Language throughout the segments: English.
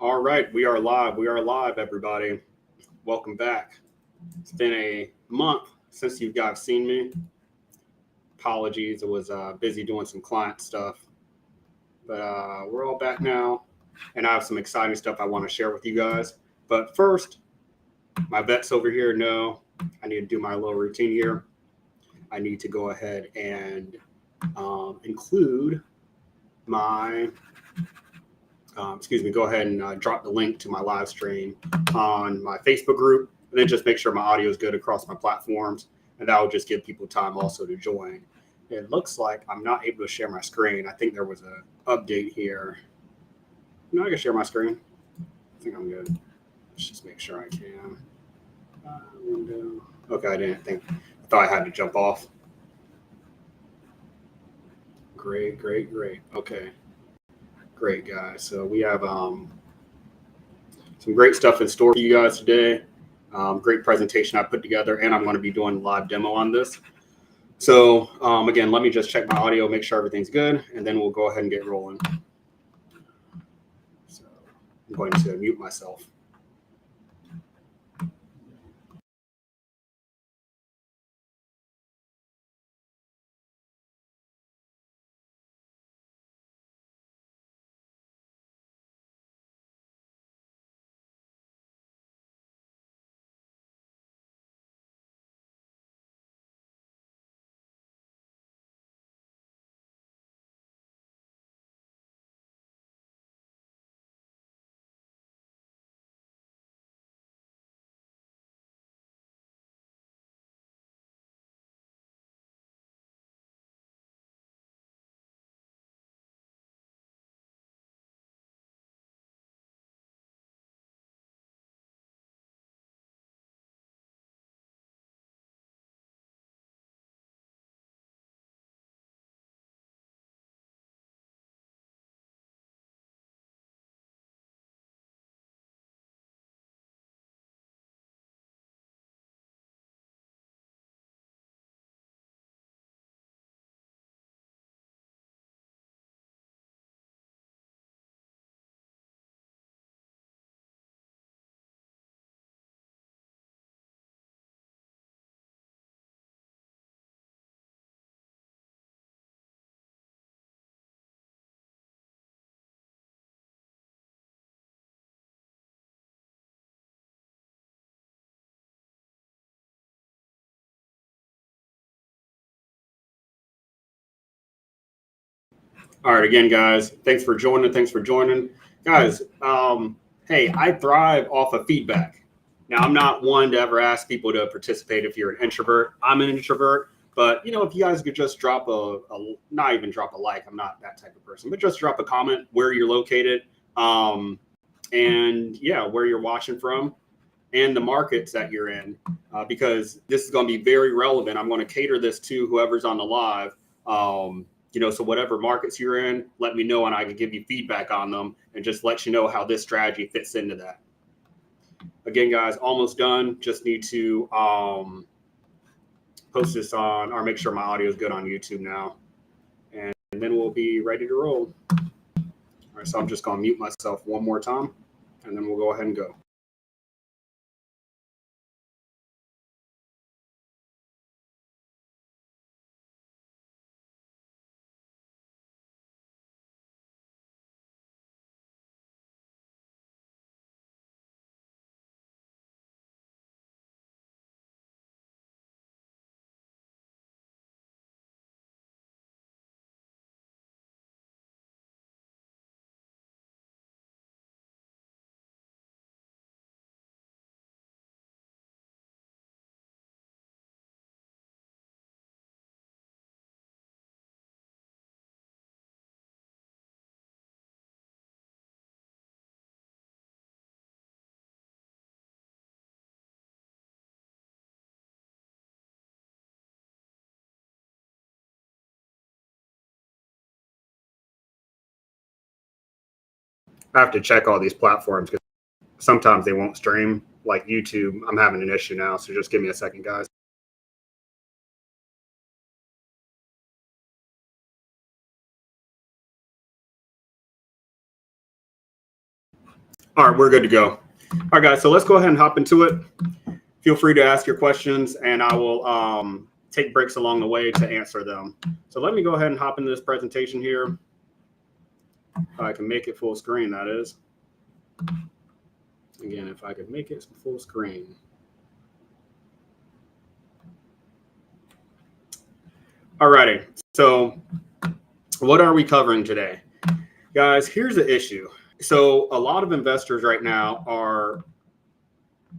All right, we are live. We are live, everybody. Welcome back. It's been a month since you guys seen me. Apologies, I was busy doing some client stuff, but we're all back now, and I have some exciting stuff I want to share with you guys. But first, my vets over here know I need to do my little routine here. I need to go ahead and include my go ahead and drop the link to my live stream on my Facebook group, and then just make sure my audio is good across my platforms, and that will just give people time also to join. It looks like I'm not able to share my screen. I think there was an update here. No, I can share my screen. I think I'm good. Let's just make sure I can. Window. Okay, I thought I had to jump off. Great. Okay. Great, guys. So we have some great stuff in store for you guys today. Great presentation I put together, and I'm going to be doing a live demo on this. So again, let me just check my audio, make sure everything's good, and then we'll go ahead and get rolling. So I'm going to mute myself. All right, again, guys, thanks for joining. Guys, hey, I thrive off of feedback. Now, I'm not one to ever ask people to participate if you're an introvert. I'm an introvert, but, if you guys could just drop not even drop a like, I'm not that type of person, but just drop a comment where you're located, and, yeah, where you're watching from, and the markets that you're in, because this is going to be very relevant. I'm going to cater this to whoever's on the live. So whatever markets you're in, let me know and I can give you feedback on them and just let you know how this strategy fits into that. Again, guys, almost done. Just need to post this on or make sure my audio is good on YouTube now. And then we'll be ready to roll. All right, so I'm just going to mute myself one more time and then we'll go ahead and go. I have to check all these platforms because sometimes they won't stream. Like YouTube, I'm having an issue now, so just give me a second, guys. All right, we're good to go. All right, guys, so let's go ahead and hop into it. Feel free to ask your questions, and I will take breaks along the way to answer them. So let me go ahead and hop into this presentation here. I can make it full screen, that is. Again, if I could make it full screen. Alrighty, so what are we covering today? Guys, here's the issue. So a lot of investors right now are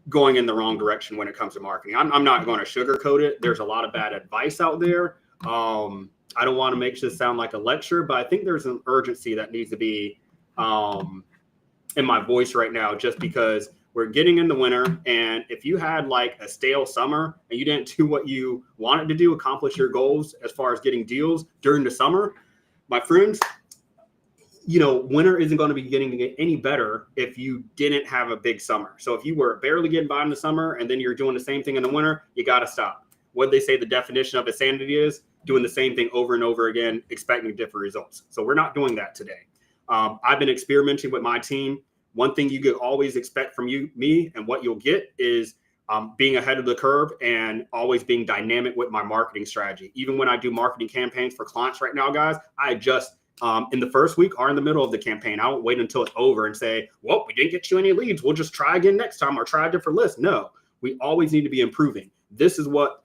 going in the wrong direction when it comes to marketing. I'm not going to sugarcoat it. There's a lot of bad advice out there. I don't want to make this sound like a lecture, but I think there's an urgency that needs to be in my voice right now, just because we're getting in the winter. And if you had like a stale summer and you didn't do what you wanted to do, accomplish your goals as far as getting deals during the summer, my friends, winter isn't going to be getting to get any better if you didn't have a big summer. So if you were barely getting by in the summer and then you're doing the same thing in the winter, you got to stop. What they say the definition of insanity is doing the same thing over and over again, expecting different results. So we're not doing that today. I've been experimenting with my team. One thing you could always expect from me, and what you'll get is being ahead of the curve and always being dynamic with my marketing strategy. Even when I do marketing campaigns for clients right now, guys, I adjust in the first week or in the middle of the campaign. I won't wait until it's over and say, well, we didn't get you any leads. We'll just try again next time or try a different list. No, we always need to be improving. This is what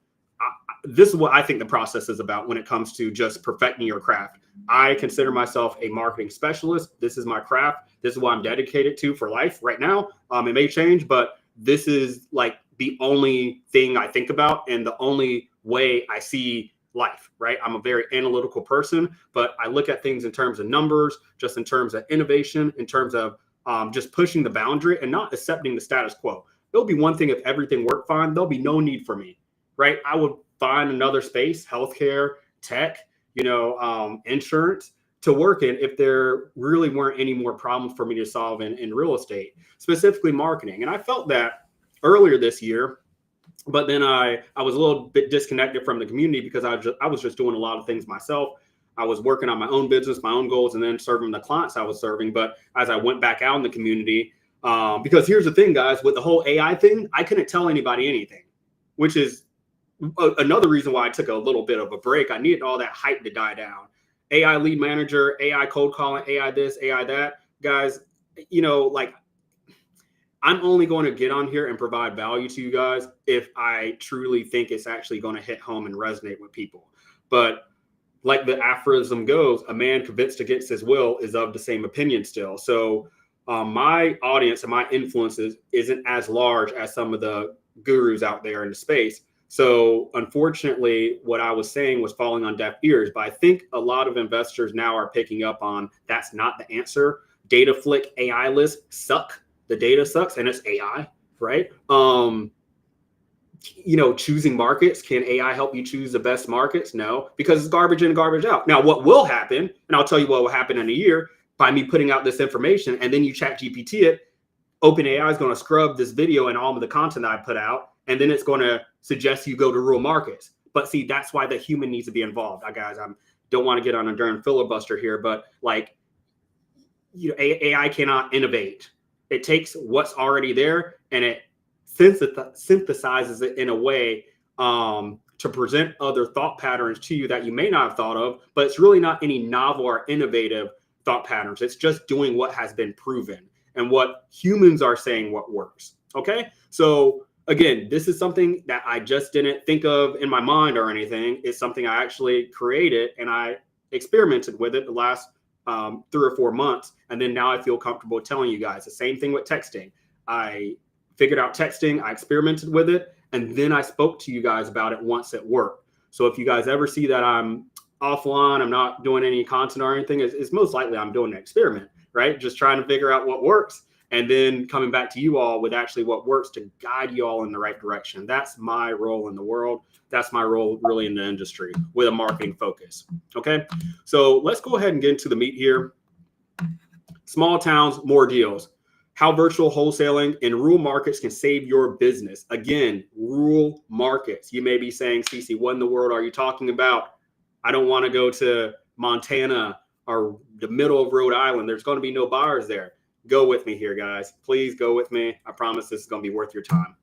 I think the process is about when it comes to just perfecting your craft. I consider myself a marketing specialist. This is my craft. This is what I'm dedicated to for life right now. It may change, but this is like the only thing I think about and the only way I see life, right? I'm a very analytical person, but I look at things in terms of numbers, just in terms of innovation, in terms of just pushing the boundary and not accepting the status quo. It'll be one thing if everything worked fine. There'll be no need for me, right? I would find another space, healthcare, tech, insurance to work in if there really weren't any more problems for me to solve in real estate, specifically marketing. And I felt that earlier this year, but then I was a little bit disconnected from the community because I was just doing a lot of things myself. I was working on my own business, my own goals, and then serving the clients I was serving. But as I went back out in the community, because here's the thing, guys, with the whole AI thing, I couldn't tell anybody anything, which is another reason why I took a little bit of a break. I needed all that hype to die down. AI lead manager, AI cold calling, AI this, AI that. Guys, I'm only going to get on here and provide value to you guys if I truly think it's actually going to hit home and resonate with people. But like the aphorism goes, a man convinced against his will is of the same opinion still. So my audience and my influences isn't as large as some of the gurus out there in the space. So unfortunately, what I was saying was falling on deaf ears, but I think a lot of investors now are picking up on that's not the answer. Data flick AI lists suck. The data sucks and it's AI, right? Choosing markets. Can AI help you choose the best markets? No, because it's garbage in, garbage out. Now, what will happen, and I'll tell you what will happen in a year by me putting out this information and then you chat GPT it, OpenAI is going to scrub this video and all of the content I put out, and then it's going to suggest you go to rural markets. But see, that's why the human needs to be involved. Guys, I don't want to get on a darn filibuster here, but AI cannot innovate. It takes what's already there and it synthesizes it in a way to present other thought patterns to you that you may not have thought of, but it's really not any novel or innovative thought patterns. It's just doing what has been proven and what humans are saying what works. Okay. So again, this is something that I just didn't think of in my mind or anything. It's something I actually created and I experimented with it the last 3 or 4 months. And then now I feel comfortable telling you guys the same thing with texting. I figured out texting, I experimented with it, and then I spoke to you guys about it once it worked. So if you guys ever see that I'm offline, I'm not doing any content or anything, it's most likely I'm doing an experiment, right? Just trying to figure out what works and then coming back to you all with actually what works to guide you all in the right direction. That's my role in the world. That's my role really in the industry with a marketing focus. Okay. So let's go ahead and get into the meat here. Small towns, more deals. How virtual wholesaling in rural markets can save your business. Again, rural markets. You may be saying, Cece, what in the world are you talking about? I don't want to go to Montana or the middle of Rhode Island. There's going to be no buyers there. Go with me here, guys. Please go with me. I promise this is going to be worth your time.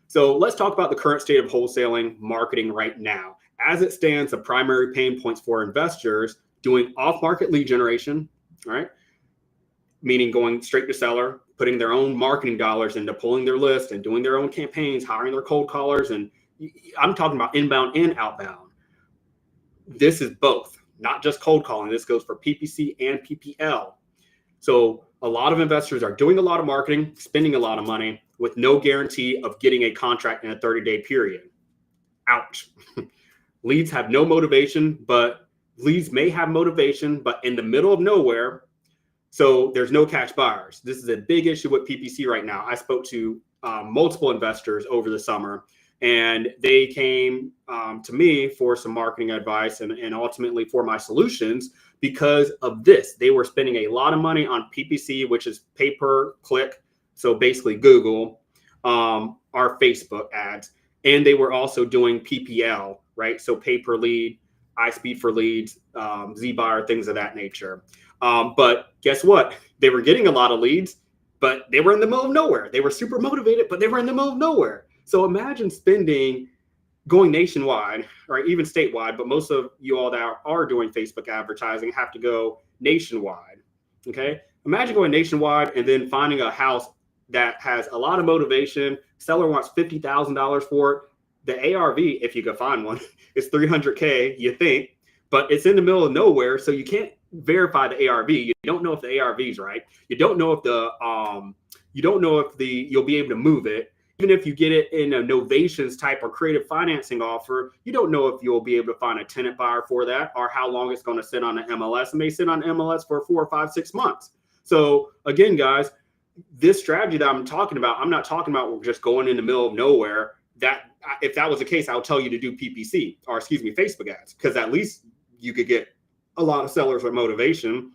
So let's talk about the current state of wholesaling marketing right now. As it stands, the primary pain points for investors doing off-market lead generation, all right? Meaning going straight to seller, putting their own marketing dollars into pulling their list and doing their own campaigns, hiring their cold callers. And I'm talking about inbound and outbound. This is both, not just cold calling. This goes for PPC and PPL. So a lot of investors are doing a lot of marketing, spending a lot of money with no guarantee of getting a contract in a 30-day period. Ouch. Leads have no motivation, but leads may have motivation, but in the middle of nowhere. So there's no cash buyers. This is a big issue with PPC right now. I spoke to multiple investors over the summer, and they came to me for some marketing advice and ultimately for my solutions because of this. They were spending a lot of money on PPC, which is pay per click. So basically Google, our Facebook ads, and they were also doing PPL, right? So pay per lead, iSpeed for leads, Z-Buyer, things of that nature. But guess what? They were getting a lot of leads, but they were in the middle of nowhere. They were super motivated, but they were in the middle of nowhere. So imagine going nationwide or even statewide, but most of you all that are doing Facebook advertising have to go nationwide. Okay. Imagine going nationwide and then finding a house that has a lot of motivation. Seller wants $50,000 for it. The ARV, if you could find one, is $300K, you think, but it's in the middle of nowhere. So you can't verify the ARV. You don't know if the ARV is right. You don't know if you'll be able to move it. Even if you get it in a novations type or creative financing offer, you don't know if you'll be able to find a tenant buyer for that or how long it's going to sit on the MLS. It may sit on MLS for 4 or 5, 6 months. So again, guys, this strategy that I'm talking about, I'm not talking about just going in the middle of nowhere. That if that was the case, I'll tell you to do PPC or Facebook ads, because at least you could get a lot of sellers with motivation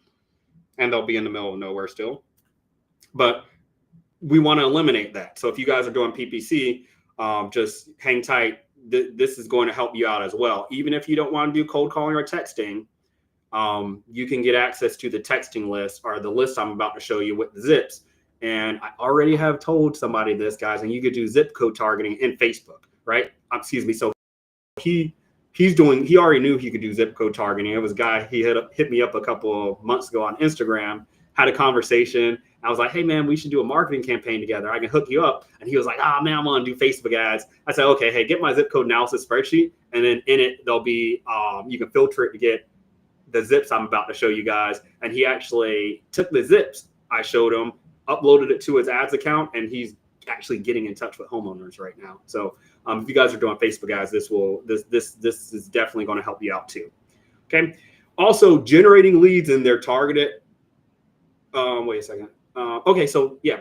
and they'll be in the middle of nowhere still. But we want to eliminate that. So if you guys are doing PPC, just hang tight. This is going to help you out as well. Even if you don't want to do cold calling or texting, you can get access to the texting list or the list I'm about to show you with the zips. And I already have told somebody this, guys, and you could do zip code targeting in Facebook, right? So he already knew he could do zip code targeting. It was a guy, he hit me up a couple of months ago on Instagram, had a conversation. I was like, hey man, we should do a marketing campaign together. I can hook you up. And he was like, man, I'm gonna do Facebook ads. I said, okay, hey, get my zip code analysis spreadsheet. And then in it, there'll be, you can filter it to get the zips I'm about to show you guys. And he actually took the zips I showed him, uploaded it to his ads account, and he's actually getting in touch with homeowners right now. So if you guys are doing Facebook ads, this is definitely going to help you out too. Okay. Also generating leads in their targeted. Wait a second. Okay. So yeah,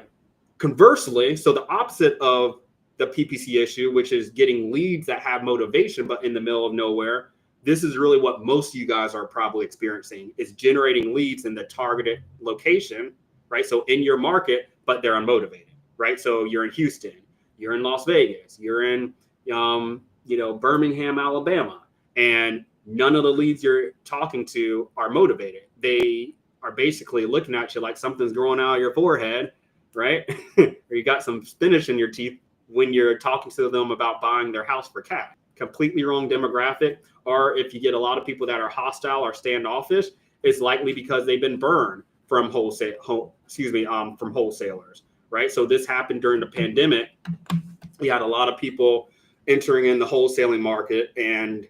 conversely, so the opposite of the PPC issue, which is getting leads that have motivation, but in the middle of nowhere, this is really what most of you guys are probably experiencing, is generating leads in the targeted location, right? So in your market, but they're unmotivated, right? So you're in Houston, you're in Las Vegas, you're in, Birmingham, Alabama, and none of the leads you're talking to are motivated. They are basically looking at you like something's growing out of your forehead, right? Or you got some spinach in your teeth when you're talking to them about buying their house for cash. Completely wrong demographic. Or if you get a lot of people that are hostile or standoffish, it's likely because they've been burned from from wholesalers, right? So this happened during the pandemic. We had a lot of people entering in the wholesaling market and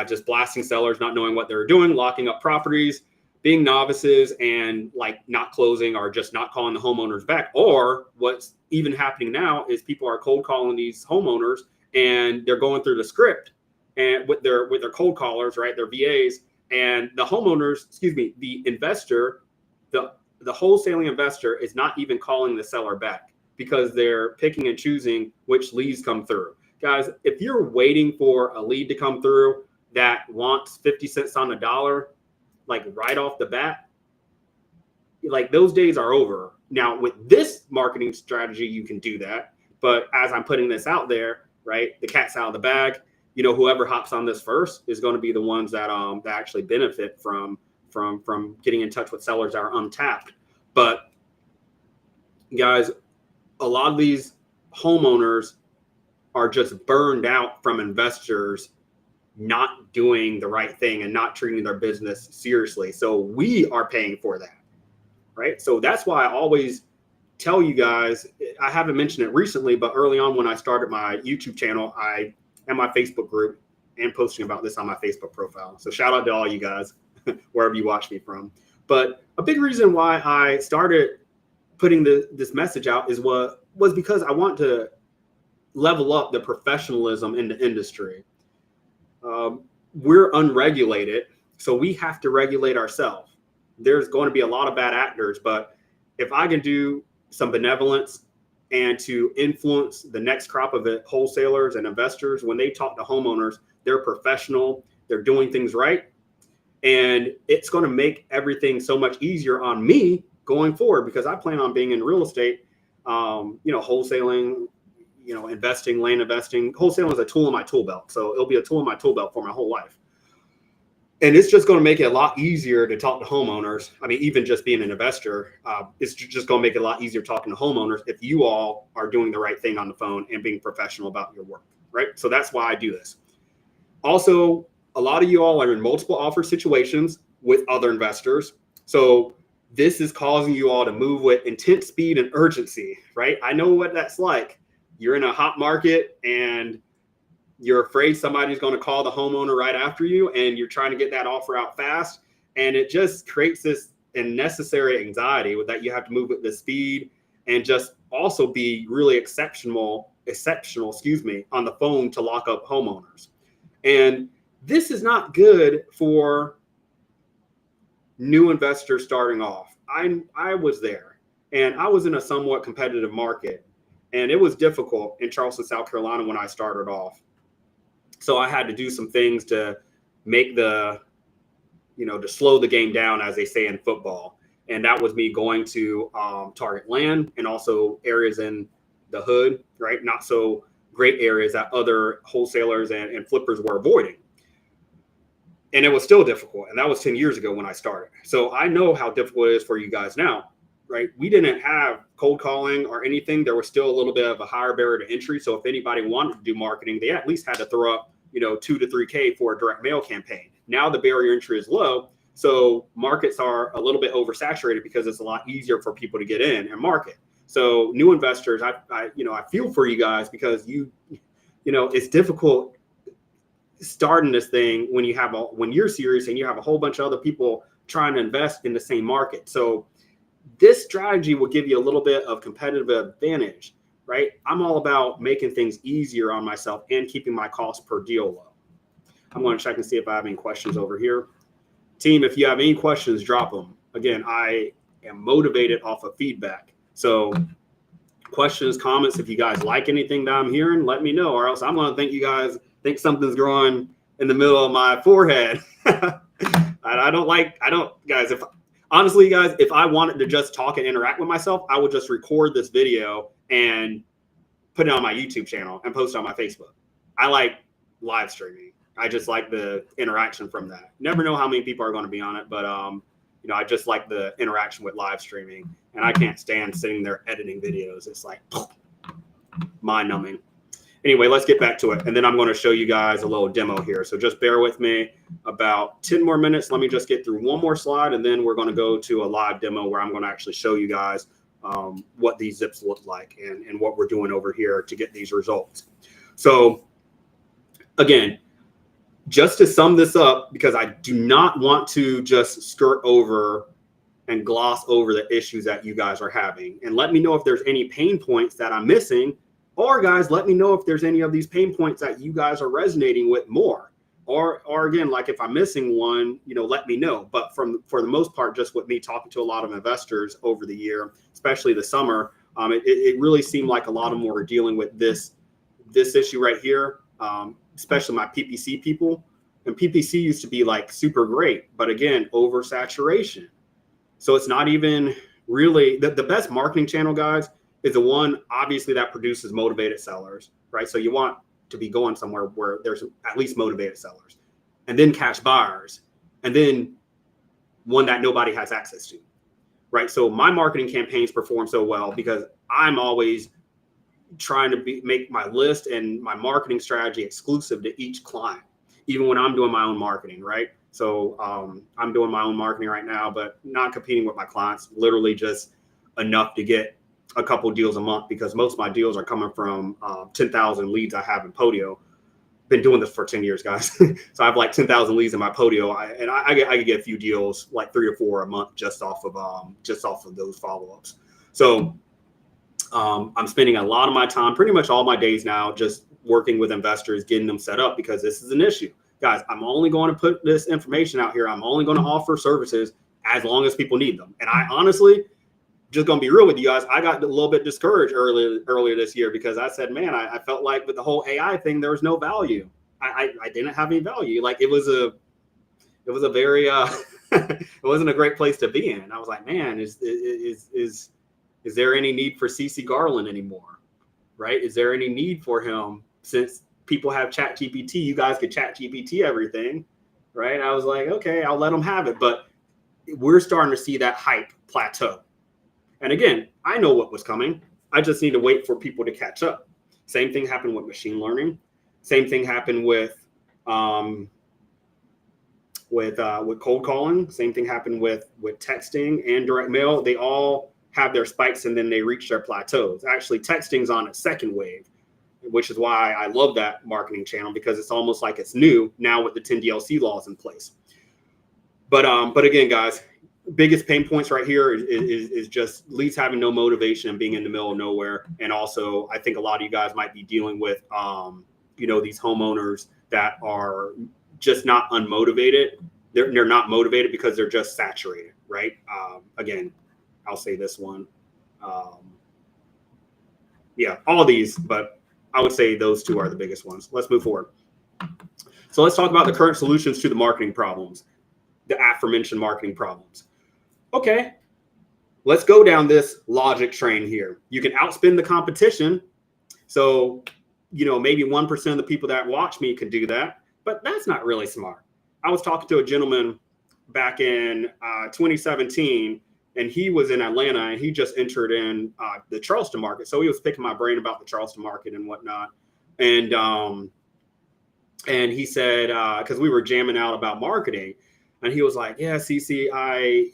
just blasting sellers, not knowing what they were doing, locking up properties, being novices, and like not closing or just not calling the homeowners back. Or what's even happening now is people are cold calling these homeowners and they're going through the script and with their cold callers, right? Their VAs, and the homeowners, the investor, the wholesaling investor is not even calling the seller back because they're picking and choosing which leads come through. Guys, if you're waiting for a lead to come through that wants 50 cents on the dollar, like right off the bat, like those days are over. Now with this marketing strategy, you can do that. But as I'm putting this out there, right, the cat's out of the bag. Whoever hops on this first is going to be the ones that that actually benefit from getting in touch with sellers that are untapped. But guys, a lot of these homeowners are just burned out from investors not doing the right thing and not treating their business seriously. So we are paying for that, right? So that's why I always tell you guys, I haven't mentioned it recently, but early on when I started my YouTube channel, I and my Facebook group and posting about this on my Facebook profile. So shout out to all you guys, wherever you watch me from. But a big reason why I started putting this message out was because I want to level up the professionalism in the industry. We're unregulated, so we have to regulate ourselves. There's going to be a lot of bad actors, but if I can do some benevolence and to influence the next crop of wholesalers and investors, when they talk to homeowners, they're professional, they're doing things right, and it's going to make everything so much easier on me going forward, because I plan on being in real estate, wholesaling, investing, land investing. Wholesaling is a tool in my tool belt. So it'll be a tool in my tool belt for my whole life. And it's just going to make it a lot easier to talk to homeowners. I mean, even just being an investor, it's just going to make it a lot easier talking to homeowners if you all are doing the right thing on the phone and being professional about your work, right? So that's why I do this. Also, a lot of you all are in multiple offer situations with other investors. So this is causing you all to move with intense speed and urgency, right? I know what that's like. You're in a hot market and you're afraid somebody's going to call the homeowner right after you, and you're trying to get that offer out fast. And it just creates this unnecessary anxiety with that you have to move with the speed and just also be really exceptional, on the phone to lock up homeowners. And this is not good for new investors starting off. I was there, and I was in a somewhat competitive market, and it was difficult in Charleston, South Carolina when I started off. So I had to do some things to make to slow the game down, as they say in football. And that was me going to target land and also areas in the hood, right? Not so great areas that other wholesalers and flippers were avoiding. And it was still difficult. And that was 10 years ago when I started. So I know how difficult it is for you guys now, right? We didn't have cold calling or anything. There was still a little bit of a higher barrier to entry. So if anybody wanted to do marketing, they at least had to throw up, 2 to 3K for a direct mail campaign. Now the barrier entry is low. So markets are a little bit oversaturated because it's a lot easier for people to get in and market. So new investors, I feel for you guys, because it's difficult starting this thing when you're serious and you have a whole bunch of other people trying to invest in the same market. So this strategy will give you a little bit of competitive advantage, right? I'm all about making things easier on myself and keeping my cost per deal low. I'm going to check and see if I have any questions over here. Team, if you have any questions, drop them. Again, I am motivated off of feedback. So questions, comments, if you guys like anything that I'm hearing, let me know, or else I'm going to think you guys think something's growing in the middle of my forehead. Guys, if I wanted to just talk and interact with myself, I would just record this video and put it on my YouTube channel and post it on my Facebook. I like live streaming. I just like the interaction from that. Never know how many people are going to be on it, but I just like the interaction with live streaming, and I can't stand sitting there editing videos. It's like mind numbing. Anyway, let's get back to it. And then I'm going to show you guys a little demo here. So just bear with me about 10 more minutes. Let me just get through one more slide, and then we're going to go to a live demo where I'm going to actually show you guys what these zips look like and what we're doing over here to get these results. So again, just to sum this up, because I do not want to just skirt over and gloss over the issues that you guys are having. And let me know if there's any pain points that I'm missing. Or guys, let me know if there's any of these pain points that you guys are resonating with more. Or again, like if I'm missing one, let me know. But for the most part, just with me talking to a lot of investors over the year, especially the summer, it really seemed like a lot of them were dealing with this issue right here, especially my PPC people. And PPC used to be like super great, but again, oversaturation. So it's not even really the best marketing channel, guys, is the one obviously that produces motivated sellers, right? So you want to be going somewhere where there's at least motivated sellers, and then cash buyers, and then one that nobody has access to. right? So my marketing campaigns perform so well because I'm always trying to make my list and my marketing strategy exclusive to each client, even when I'm doing my own marketing, right? So I'm doing my own marketing right now, but not competing with my clients, literally just enough to get a couple deals a month, because most of my deals are coming from 10,000 leads I have in Podio. Been doing this for 10 years, guys. So I have like 10,000 leads in my Podio, and I could get a few deals, like 3 or 4 a month, just off of those follow-ups. So I'm spending a lot of my time, pretty much all my days now, just working with investors, getting them set up, because this is an issue. Guys, I'm only going to put this information out here. I'm only going to offer services as long as people need them. And I honestly, just going to be real with you guys, I got a little bit discouraged earlier this year, because I said, man, I felt like with the whole AI thing, there was no value. I didn't have any value. Like it was a very, it wasn't a great place to be in. I was like, man, is there any need for CC Garland anymore? Right? Is there any need for him, since people have Chat GPT? You guys could Chat GPT everything, right? I was like, okay, I'll let them have it. But we're starting to see that hype plateau. And again, I know what was coming. I just need to wait for people to catch up. Same thing happened with machine learning. Same thing happened with cold calling. Same thing happened with texting and direct mail. They all have their spikes and then they reach their plateaus. Actually, texting's on its second wave, which is why I love that marketing channel, because it's almost like it's new now with the 10 DLC laws in place. But again, guys, biggest pain points right here is just leads having no motivation and being in the middle of nowhere. And also, I think a lot of you guys might be dealing with, these homeowners that are just not unmotivated. They're not motivated because they're just saturated, right? Again, I'll say this one. All these, but I would say those two are the biggest ones. Let's move forward. So let's talk about the current solutions to the marketing problems, the aforementioned marketing problems. Okay, let's go down this logic train here. You can outspend the competition. So, maybe 1% of the people that watch me can do that, but that's not really smart. I was talking to a gentleman back in 2017, and he was in Atlanta, and he just entered in the Charleston market. So he was picking my brain about the Charleston market and whatnot. And he said, because we were jamming out about marketing, and he was like, yeah, CC, I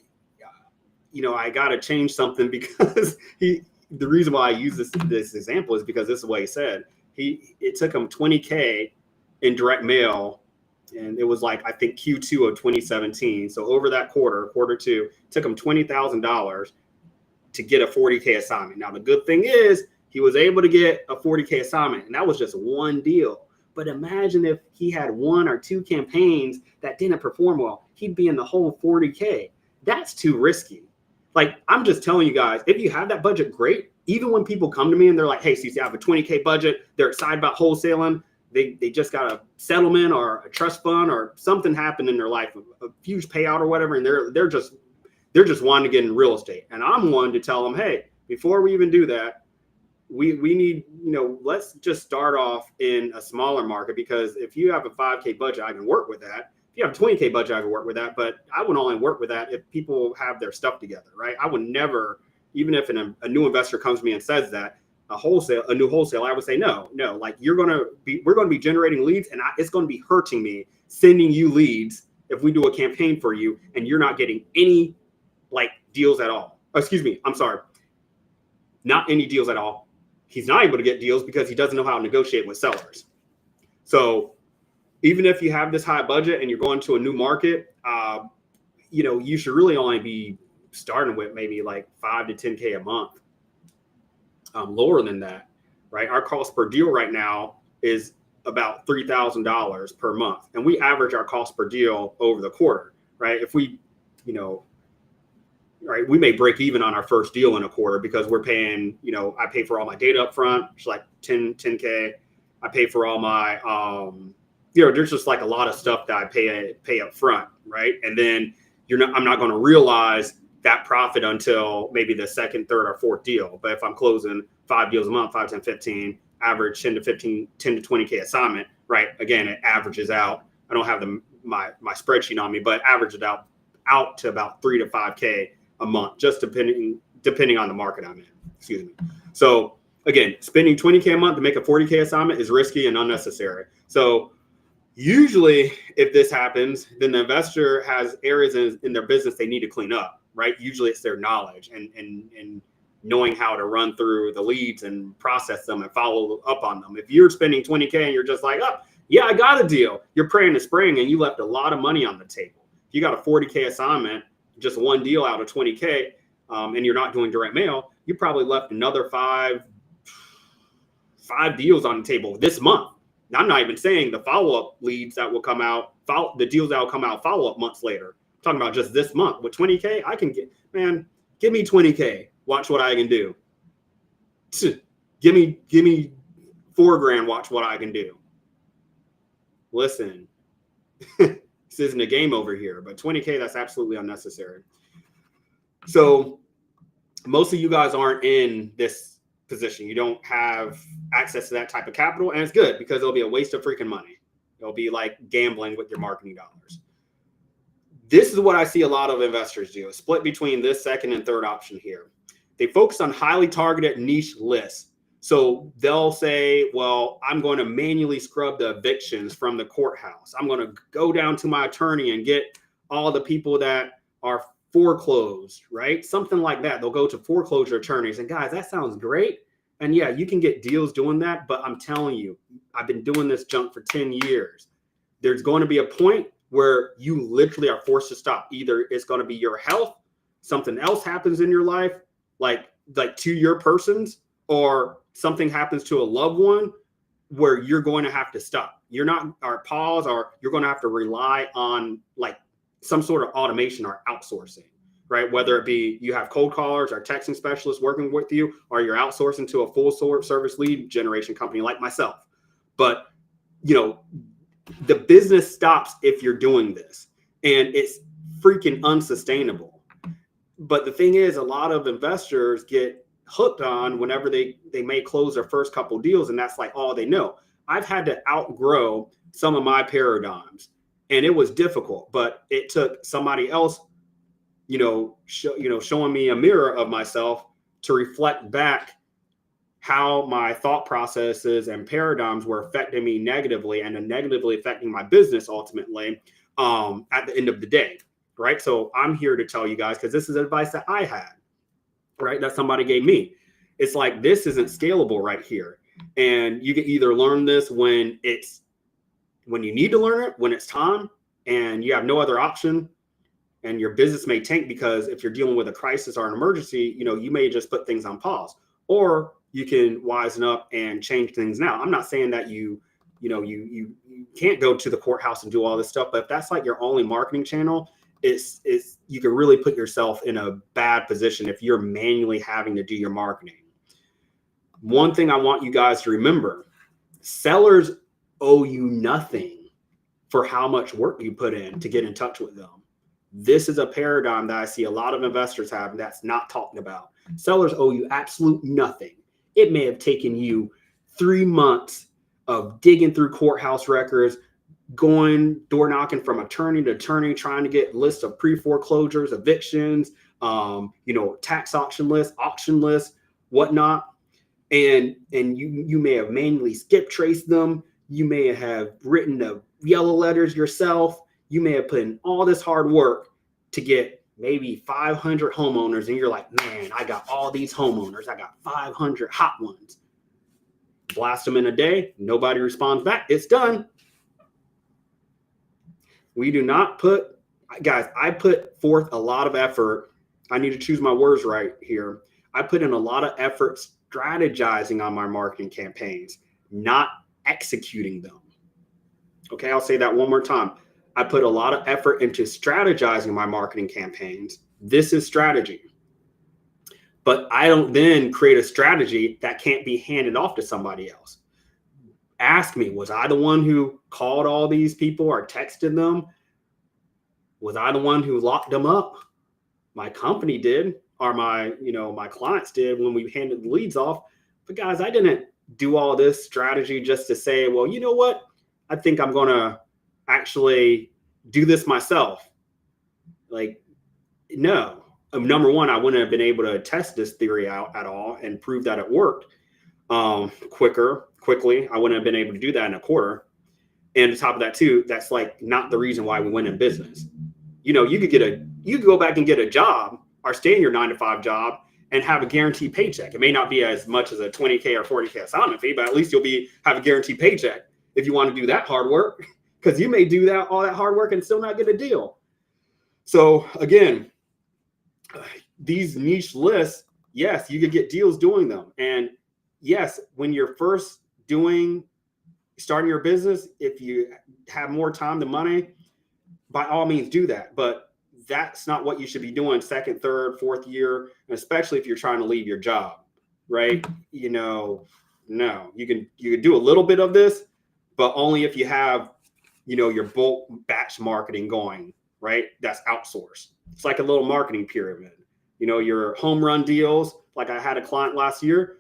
got to change something, because the reason why I use this example is because this is what he said. It took him $20K in direct mail, and it was like, I think Q2 of 2017. So over that quarter two, it took him $20,000 to get a 40K assignment. Now, the good thing is he was able to get a 40K assignment, and that was just one deal. But imagine if he had 1 or 2 campaigns that didn't perform well, he'd be in the whole 40K. That's too risky. Like, I'm just telling you guys, if you have that budget, great. Even when people come to me and they're like, hey, CC, I have a 20K budget. They're excited about wholesaling. They just got a settlement or a trust fund or something happened in their life, a huge payout or whatever. And they're just wanting to get in real estate. And I'm one to tell them, hey, before we even do that, we need, let's just start off in a smaller market, because if you have a 5K budget, I can work with that. If you have a 20K budget, I can work with that, but I would only work with that if people have their stuff together, right? I would never, even if a new investor comes to me and says that, a new wholesaler, I would say, no, like we're going to be generating leads, and it's going to be hurting me sending you leads if we do a campaign for you and you're not getting any like deals at all. Excuse me, I'm sorry. Not any deals at all. He's not able to get deals because he doesn't know how to negotiate with sellers. So even if you have this high budget and you're going to a new market, you should really only be starting with maybe like 5 to 10K a month. Lower than that, right? Our cost per deal right now is about $3,000 per month. And we average our cost per deal over the quarter, right? If we, right, we may break even on our first deal in a quarter, because we're paying, I pay for all my data up front, which is like 10K. I pay for all my, there's just like a lot of stuff that I pay up front, right? And then I'm not going to realize that profit until maybe the second, third, or fourth deal. But if I'm closing 5 deals a month, 5, 10, 15, average 10 to 20K assignment, right? Again, it averages out. I don't have my spreadsheet on me, but averages out to about 3 to 5K a month, just depending on the market I'm in. Excuse me. So again, spending $20K a month to make a $40K assignment is risky and unnecessary. So usually if this happens, then the investor has areas in their business they need to clean up, right? Usually it's their knowledge and knowing how to run through the leads and process them and follow up on them. If you're spending $20K and you're just like, oh, yeah, I got a deal. You're praying to spring and you left a lot of money on the table. If you got a $40K assignment, just one deal out of $20K, and you're not doing direct mail, you probably left another five deals on the table this month. Now, I'm not even saying the follow-up leads that will come out, the deals that will come out follow-up months later. I'm talking about just this month. With $20K, I can get, man, give me $20K. Watch what I can do. Give me $4,000. Watch what I can do. Listen, this isn't a game over here, but $20K, that's absolutely unnecessary. So most of you guys aren't in this position. You don't have access to that type of capital, and it's good because it'll be a waste of freaking money. It'll be like gambling with your marketing dollars. This is what I see a lot of investors do, a split between this second and third option here. They focus on highly targeted niche lists. So they'll say, well, I'm going to manually scrub the evictions from the courthouse. I'm going to go down to my attorney and get all the people that are foreclosed, right? Something like that. They'll go to foreclosure attorneys. And guys, that sounds great. And yeah, you can get deals doing that. But I'm telling you, I've been doing this junk for 10 years. There's going to be a point where you literally are forced to stop. Either it's going to be your health, something else happens in your life, like to your persons, or something happens to a loved one where you're going to have to stop. You're not, or pause, or you're going to have to rely on like some sort of automation or outsourcing, right? Whether it be you have cold callers or texting specialists working with you, or you're outsourcing to a full service lead generation company like myself. But, you know, the business stops if you're doing this, and it's freaking unsustainable. But the thing is, a lot of investors get hooked on whenever they may close their first couple deals, and that's like all they know. I've had to outgrow some of my paradigms, and it was difficult, but it took somebody else, showing me a mirror of myself to reflect back how my thought processes and paradigms were affecting me negatively, and then negatively affecting my business ultimately at the end of the day, right? So I'm here to tell you guys, because this is advice that I had, right, that somebody gave me. It's like, this isn't scalable right here. And you can either learn this when you need to learn it, when it's time and you have no other option, and your business may tank because if you're dealing with a crisis or an emergency, you may just put things on pause, or you can wisen up and change things now. I'm not saying that you can't go to the courthouse and do all this stuff, but if that's like your only marketing channel, it's you can really put yourself in a bad position if you're manually having to do your marketing. One thing I want you guys to remember: sellers owe you nothing for how much work you put in to get in touch with them. This is a paradigm that I see a lot of investors have that's not talked about. Sellers owe you absolute nothing. It may have taken you 3 months of digging through courthouse records, going door knocking from attorney to attorney, trying to get lists of pre-foreclosures, evictions, tax auction lists, whatnot. And you may have manually skip traced them. You may have written the yellow letters yourself. You may have put in all this hard work to get maybe 500 homeowners. And you're like, man, I got all these homeowners. I got 500 hot ones. Blast them in a day. Nobody responds back. It's done. We do not put, guys, I put forth a lot of effort. I need to choose my words right here. I put in a lot of effort strategizing on my marketing campaigns, not executing them. Okay, I'll say that one more time. I put a lot of effort into strategizing my marketing campaigns. This is strategy. But I don't then create a strategy that can't be handed off to somebody else. Ask me, was I the one who called all these people or texted them? Was I the one who locked them up? My company did, or my clients did when we handed the leads off. But guys, I didn't do all this strategy just to say, well, you know what? I think I'm going to actually do this myself. Like, no. number one, I wouldn't have been able to test this theory out at all and prove that it worked quickly. I wouldn't have been able to do that in a quarter. And on top of that too, that's like not the reason why we went in business. You know, you could go back and get a job or stay in your 9-to-5 job and have a guaranteed paycheck. It may not be as much as a 20K or 40K assignment fee, but at least you'll have a guaranteed paycheck if you want to do that hard work, because you may do all that hard work and still not get a deal. So again, these niche lists, yes, you could get deals doing them. And yes, when you're first starting your business, if you have more time than money, by all means do that. But that's not what you should be doing second, third, fourth year, and especially if you're trying to leave your job, right? You know, no, you can do a little bit of this, but only if you have, you know, your bulk batch marketing going, right? That's outsourced. It's like a little marketing pyramid. You know, your home run deals. Like I had a client last year.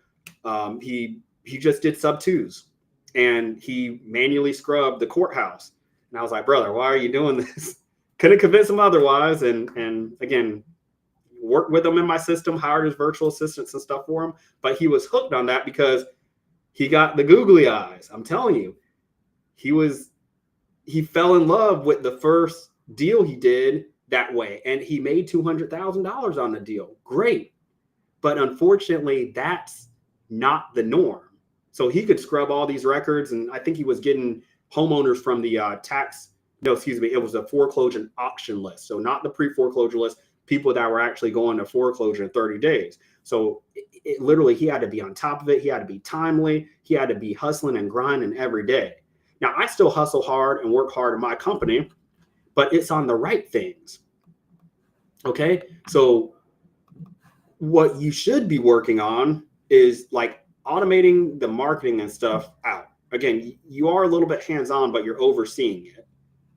He just did sub-2s. And he manually scrubbed the courthouse. And I was like, brother, why are you doing this? Couldn't convince him otherwise. And again, worked with him in my system, hired his virtual assistants and stuff for him. But he was hooked on that because he got the googly eyes. I'm telling you, he fell in love with the first deal he did that way. And he made $200,000 on the deal. Great. But unfortunately, that's not the norm. So he could scrub all these records, and I think he was getting homeowners from the it was a foreclosure and auction list. So not the pre-foreclosure list, people that were actually going to foreclosure in 30 days. So it literally, he had to be on top of it. He had to be timely. He had to be hustling and grinding every day. Now, I still hustle hard and work hard in my company, but it's on the right things. Okay? So what you should be working on is like automating the marketing and stuff out. Again, you are a little bit hands-on, but you're overseeing it.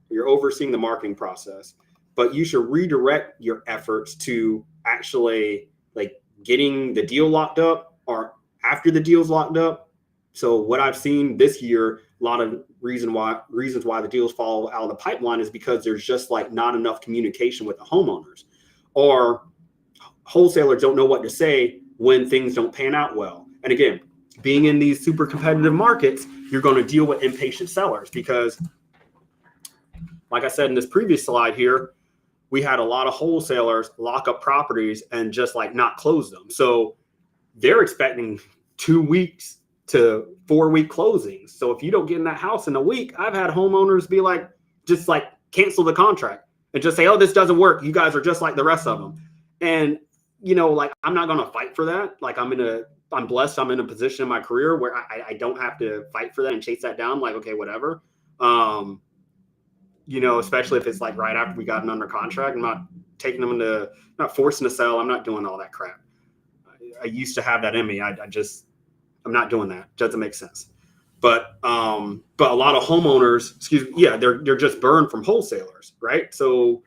You're overseeing the marketing process, but you should redirect your efforts to actually like getting the deal locked up or after the deal's locked up. So what I've seen this year, a lot of reasons why the deals fall out of the pipeline is because there's just like not enough communication with the homeowners, or wholesalers don't know what to say when things don't pan out well. And again, being in these super competitive markets, you're going to deal with impatient sellers because, like I said in this previous slide here, we had a lot of wholesalers lock up properties and just like not close them. So they're expecting 2 weeks to 4 week closings. So if you don't get in that house in a week, I've had homeowners be like, just like cancel the contract and just say, oh, this doesn't work. You guys are just like the rest of them. And, you know, like, I'm not going to fight for that. Like I'm blessed. I'm in a position in my career where I don't have to fight for that and chase that down. Like, okay, whatever. You know, especially if it's like right after we got an under contract, I'm not taking them not forcing to sell. I'm not doing all that crap. I used to have that in me. I'm not doing that. Doesn't make sense. But a lot of homeowners, they're just burned from wholesalers, right? So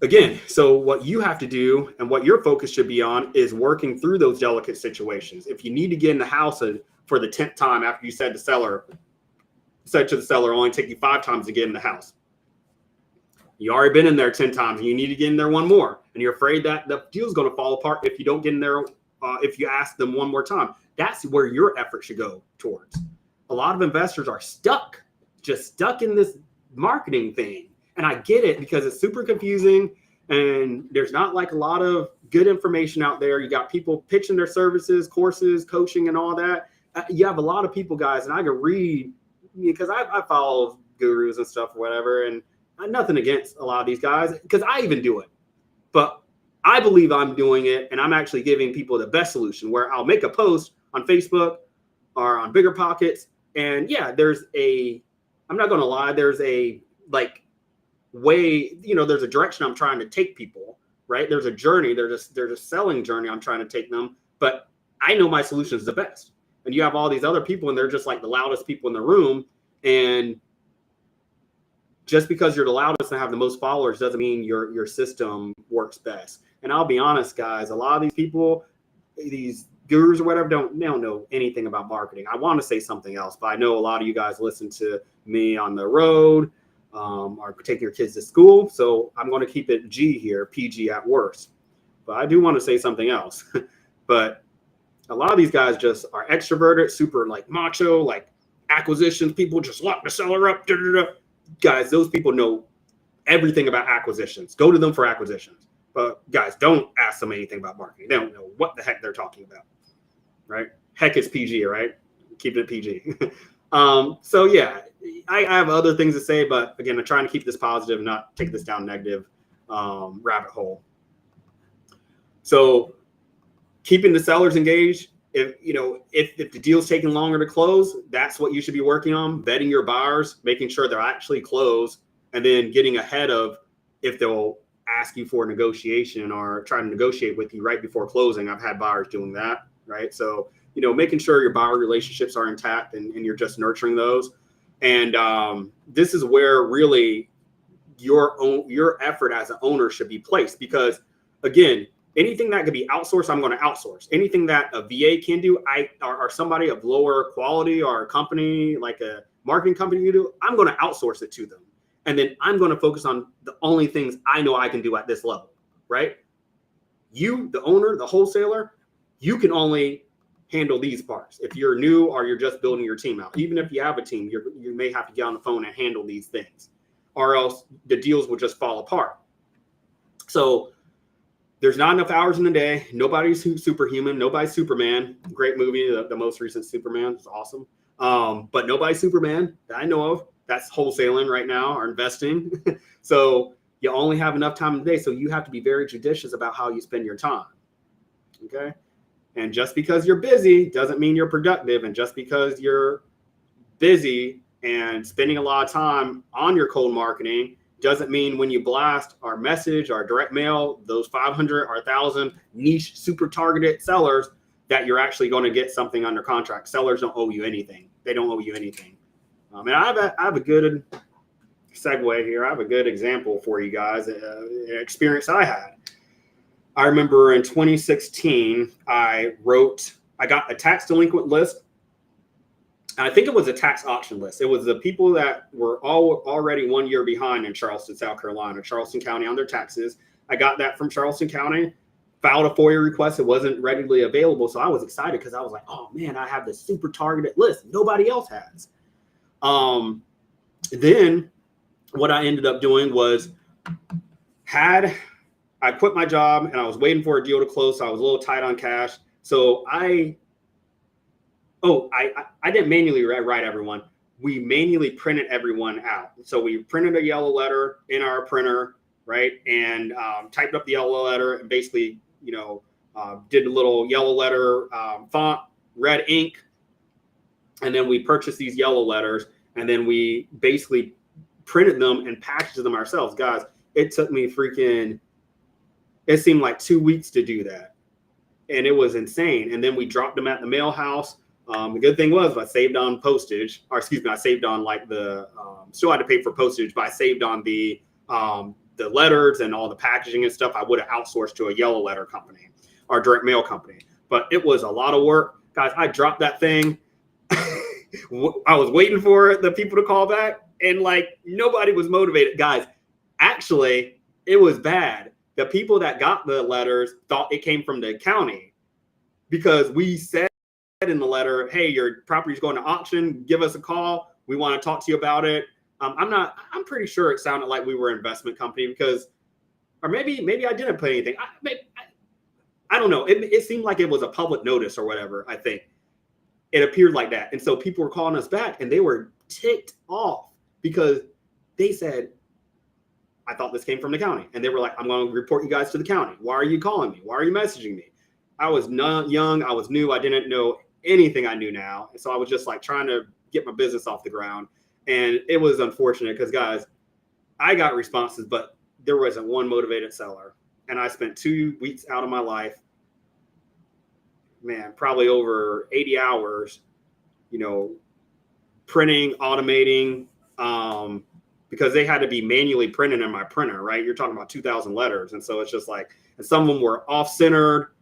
again, so what you have to do and what your focus should be on is working through those delicate situations. If you need to get in the house for the 10th time after you said to the seller, only take you 5 times to get in the house. You already been in there 10 times and you need to get in there one more. And you're afraid that the deal's going to fall apart if you don't get in there, if you ask them one more time. That's where your effort should go towards. A lot of investors are stuck in this marketing thing. And I get it because it's super confusing and there's not like a lot of good information out there. You got people pitching their services, courses, coaching and all that. You have a lot of people, guys, and I can read because I follow gurus and stuff or whatever. And I'm nothing against a lot of these guys because I even do it. But I believe I'm doing it and I'm actually giving people the best solution where I'll make a post on Facebook or on Bigger Pockets. And yeah, I'm not going to lie, there's a like way, there's a direction I'm trying to take people, right? There's a journey, there's a selling journey I'm trying to take them, but I know my solution is the best. And you have all these other people and they're just like the loudest people in the room. And just because you're the loudest and have the most followers doesn't mean your system works best. And I'll be honest, guys, a lot of these people, these gurus or whatever, they don't know anything about marketing. I want to say something else, but I know a lot of you guys listen to me on the road. or taking your kids to school. So I'm going to keep it G here, PG at worst. But I do want to say something else. But a lot of these guys just are extroverted, super like macho, like acquisitions. People just lock the seller up. Da, da, da. Guys, those people know everything about acquisitions. Go to them for acquisitions. But guys, don't ask them anything about marketing. They don't know what the heck they're talking about, right? Heck, it's PG, right? Keeping it PG. So yeah, I have other things to say, but again, I'm trying to keep this positive, not take this down negative rabbit hole. So keeping the sellers engaged. If the deal's taking longer to close, that's what you should be working on. Vetting your buyers, making sure they're actually closed, and then getting ahead of if they'll ask you for a negotiation or try to negotiate with you right before closing. I've had buyers doing that, right? So, making sure your buyer relationships are intact and you're just nurturing those. And this is where really your effort as an owner should be placed, because again, anything that can be outsourced, I'm going to outsource. Anything that a VA can do, or somebody of lower quality or a company like a marketing company you do, I'm going to outsource it to them. And then I'm going to focus on the only things I know I can do at this level, right? You, the owner, the wholesaler, you can only handle these parts. If you're new or you're just building your team out, even if you have a team, you may have to get on the phone and handle these things, or else the deals will just fall apart. So there's not enough hours in the day. Nobody's superhuman. Nobody's Superman. Great movie. The most recent Superman is awesome. But nobody's Superman that I know of. That's wholesaling right now or investing. So you only have enough time in the day. So you have to be very judicious about how you spend your time. Okay. And just because you're busy doesn't mean you're productive. And just because you're busy and spending a lot of time on your cold marketing doesn't mean when you blast our message, our direct mail, those 500 or 1,000 niche, super targeted sellers, that you're actually going to get something under contract. Sellers don't owe you anything. They don't owe you anything. And I have a good segue here. I have a good example for you guys, an experience I had. I remember in 2016, I got a tax delinquent list. I think it was a tax auction list. It was the people that were already 1 year behind in Charleston, South Carolina, Charleston County on their taxes. I got that from Charleston County, filed a FOIA request. It wasn't readily available. So I was excited because I was like, oh man, I have this super targeted list. Nobody else has. Then what I ended up doing was I quit my job and I was waiting for a deal to close. So I was a little tight on cash. So I didn't manually write everyone. We manually printed everyone out. So we printed a yellow letter in our printer, right? And typed up the yellow letter and basically, did a little yellow letter font, red ink. And then we purchased these yellow letters and then we basically printed them and packaged them ourselves. Guys, it took me it seemed like 2 weeks to do that. And it was insane. And then we dropped them at the mail house. The good thing was I saved on postage, or excuse me, I saved on like still had to pay for postage, but I saved on the letters and all the packaging and stuff. I would have outsourced to a yellow letter company or direct mail company, but it was a lot of work. Guys, I dropped that thing. I was waiting for the people to call back and like nobody was motivated. Guys, actually, it was bad. The people that got the letters thought it came from the county because we said in the letter, hey, your property's going to auction. Give us a call. We want to talk to you about it. I'm pretty sure it sounded like we were an investment company or maybe I didn't put anything. I don't know. It seemed like it was a public notice or whatever. I think it appeared like that. And so people were calling us back and they were ticked off because they said, I thought this came from the county. And they were like, I'm going to report you guys to the county. Why are you calling me? Why are you messaging me? I was not young. I was new. I didn't know anything I knew now. And so I was just like trying to get my business off the ground. And it was unfortunate because, guys, I got responses, but there wasn't one motivated seller. And I spent 2 weeks out of my life, man, probably over 80 hours, printing, automating, because they had to be manually printed in my printer, right? You're talking about 2,000 letters. And so it's just like, and some of them were off-centered.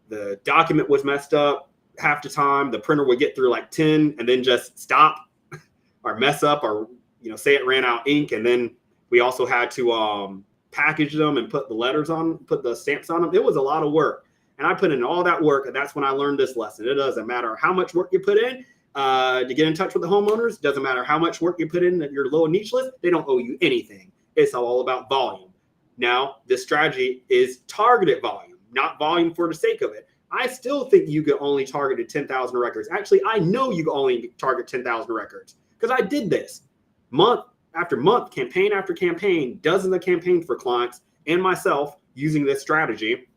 The document was messed up half the time. The printer would get through like 10 and then just stop or mess up or say it ran out ink, and then we also had to package them and put the letters on, put the stamps on them. It was a lot of work. And I put in all that work, and that's when I learned this lesson. It doesn't matter how much work you put in to get in touch with the homeowners. It doesn't matter how much work you put in your little niche list. They don't owe you anything. It's all about volume. Now, this strategy is targeted volume, not volume for the sake of it. I still think you could only target 10,000 records. Actually, I know you can only target 10,000 records because I did this month after month, campaign after campaign, dozens of campaigns for clients and myself using this strategy.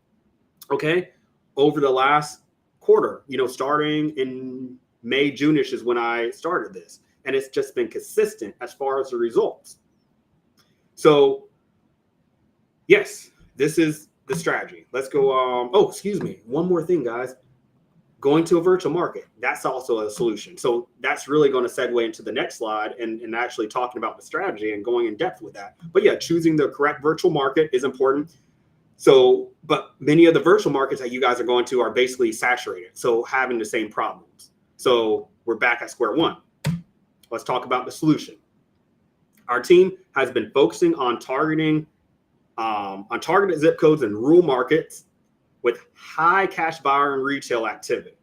Okay, over the last quarter, starting in May, June-ish is when I started this. And it's just been consistent as far as the results. So, yes, this is the strategy. Let's go. Excuse me. One more thing, guys. Going to a virtual market. That's also a solution. So that's really going to segue into the next slide and actually talking about the strategy and going in depth with that. But yeah, choosing the correct virtual market is important. So, but many of the virtual markets that you guys are going to are basically saturated. So having the same problems. So we're back at square one. Let's talk about the solution. Our team has been focusing on targeted zip codes and rural markets with high cash buyer and retail activity.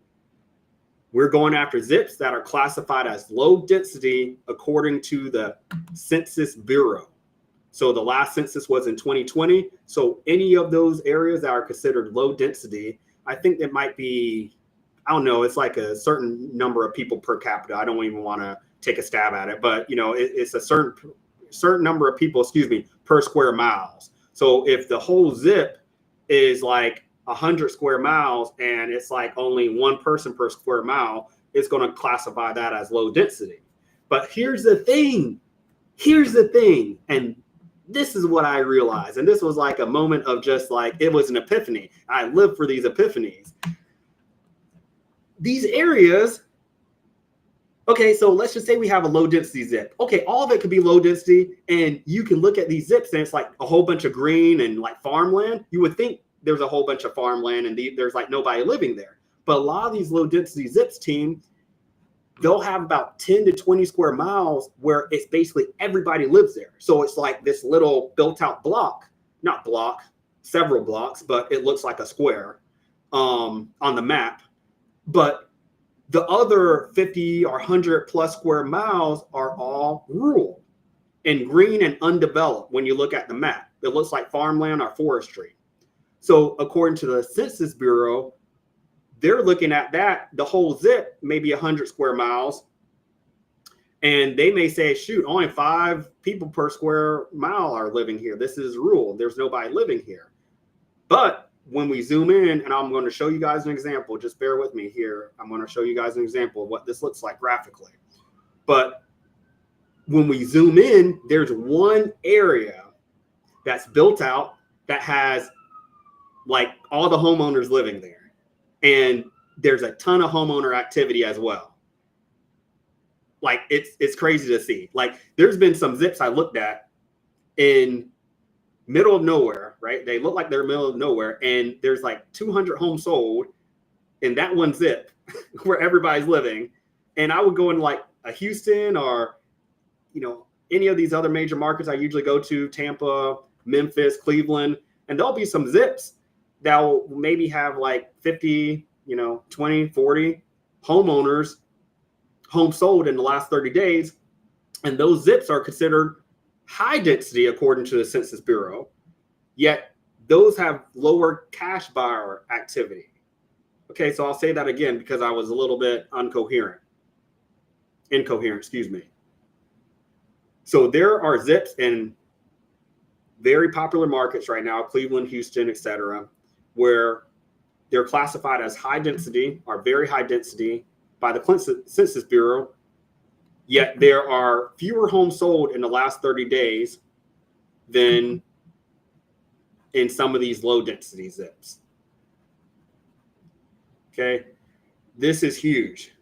We're going after zips that are classified as low density according to the Census Bureau. So the last census was in 2020. So any of those areas that are considered low density, I think it might be, I don't know, it's like a certain number of people per capita. I don't even want to take a stab at it, but it's a certain number of people, per square miles. So if the whole zip is like 100 square miles and it's like only one person per square mile, it's going to classify that as low density. But here's the thing, and this is what I realized. And this was like a moment of just like, it was an epiphany. I live for these epiphanies. These areas, okay, so let's just say we have a low density zip. Okay, all of it could be low density, and you can look at these zips and it's like a whole bunch of green and like farmland. You would think there's a whole bunch of farmland and there's like nobody living there. But a lot of these low density zips, team, they'll have about 10 to 20 square miles where it's basically everybody lives there. So it's like this little built out block, several blocks, but it looks like a square on the map. But the other 50 or 100 plus square miles are all rural and green and undeveloped. When you look at the map, it looks like farmland or forestry. So according to the Census Bureau, they're looking at that, the whole zip, maybe 100 square miles. And they may say, shoot, only 5 people per square mile are living here. This is rural. There's nobody living here. But when we zoom in, and I'm going to show you guys an example, just bear with me here. I'm going to show you guys an example of what this looks like graphically. But when we zoom in, there's one area that's built out that has like all the homeowners living there. And there's a ton of homeowner activity as well. Like it's crazy to see. Like there's been some zips I looked at in middle of nowhere, right? They look like they're middle of nowhere, and there's like 200 homes sold in that one zip where everybody's living. And I would go in like a Houston or, any of these other major markets I usually go to, Tampa, Memphis, Cleveland, and there'll be some zips that will maybe have like 50, 20, 40 homeowners, homes sold in the last 30 days. And those zips are considered high density according to the Census Bureau, yet those have lower cash buyer activity. Okay, so I'll say that again because I was a little bit incoherent, excuse me. So there are zips in very popular markets right now, Cleveland, Houston, etc., where they're classified as high density or very high density by the Census Bureau, yet there are fewer homes sold in the last 30 days than in some of these low density zips. Okay, this is huge.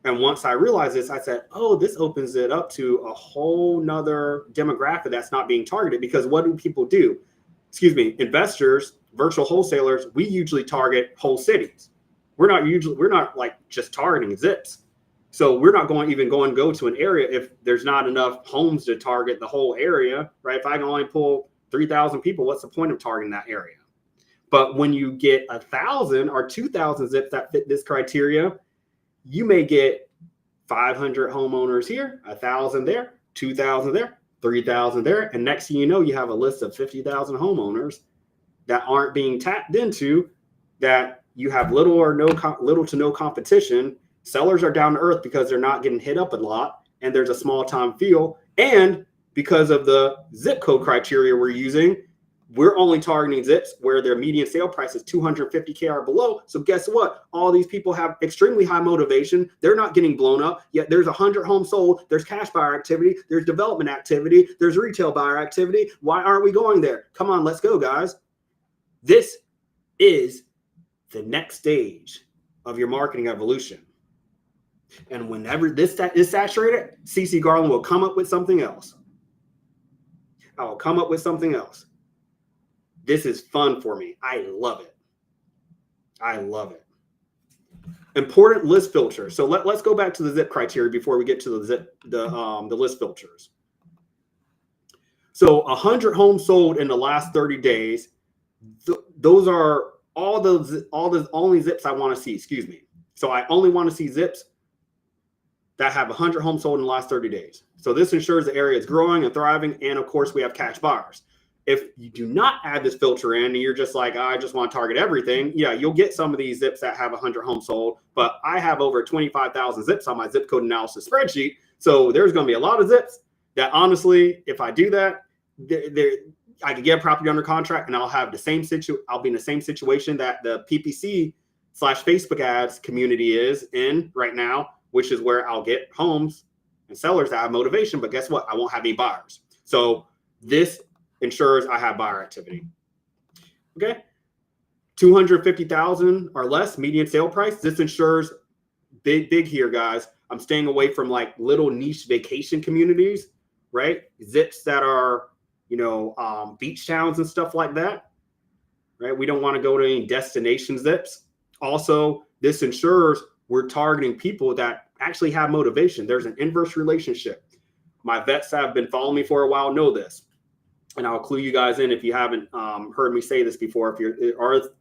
And once I realized this, I said, oh, this opens it up to a whole nother demographic that's not being targeted, because what do people do? Investors, virtual wholesalers, we usually target whole cities. We're not like just targeting zips. So we're not going to go to an area if there's not enough homes to target the whole area, right? If I can only pull 3,000 people, what's the point of targeting that area? But when you get 1,000 or 2,000 zips that fit this criteria, you may get 500 homeowners here, 1,000 there, 2,000 there, 3,000 there. And next thing you know, you have a list of 50,000 homeowners that aren't being tapped into, that you have little to no competition. Sellers are down to earth because they're not getting hit up a lot, and there's a small time feel. And because of the zip code criteria we're using, we're only targeting zips where their median sale price is 250K or below. So guess what? All these people have extremely high motivation. They're not getting blown up, yet there's 100 homes sold. There's cash buyer activity. There's development activity. There's retail buyer activity. Why aren't we going there? Come on, let's go, guys. This is the next stage of your marketing evolution. And whenever this is saturated, CC Garland will come up with something else. I'll come up with something else. This is fun for me. I love it. I love it. Important list filter. So let's go back to the zip criteria before we get to the list filters. So 100 homes sold in the last 30 days. Those are all the only zips I want to see. Excuse me. So I only want to see zips that have 100 homes sold in the last 30 days. So this ensures the area is growing and thriving. And of course, we have cash buyers. If you do not add this filter in and you're just like, I just want to target everything, yeah, you'll get some of these zips that have 100 homes sold. But I have over 25,000 zips on my zip code analysis spreadsheet. So there's going to be a lot of zips that honestly, if I do that, I could get a property under contract and I'll have the same I'll be in the same situation that the PPC/Facebook ads community is in right now, which is where I'll get homes and sellers that have motivation. But guess what? I won't have any buyers. So this ensures I have buyer activity. Okay. 250,000 or less median sale price. This ensures big here, guys. I'm staying away from like little niche vacation communities, right? Zips that are, beach towns and stuff like that, right? We don't want to go to any destination zips. Also, this ensures we're targeting people that actually have motivation. There's an inverse relationship. My vets that have been following me for a while know this. And I'll clue you guys in if you haven't heard me say this before,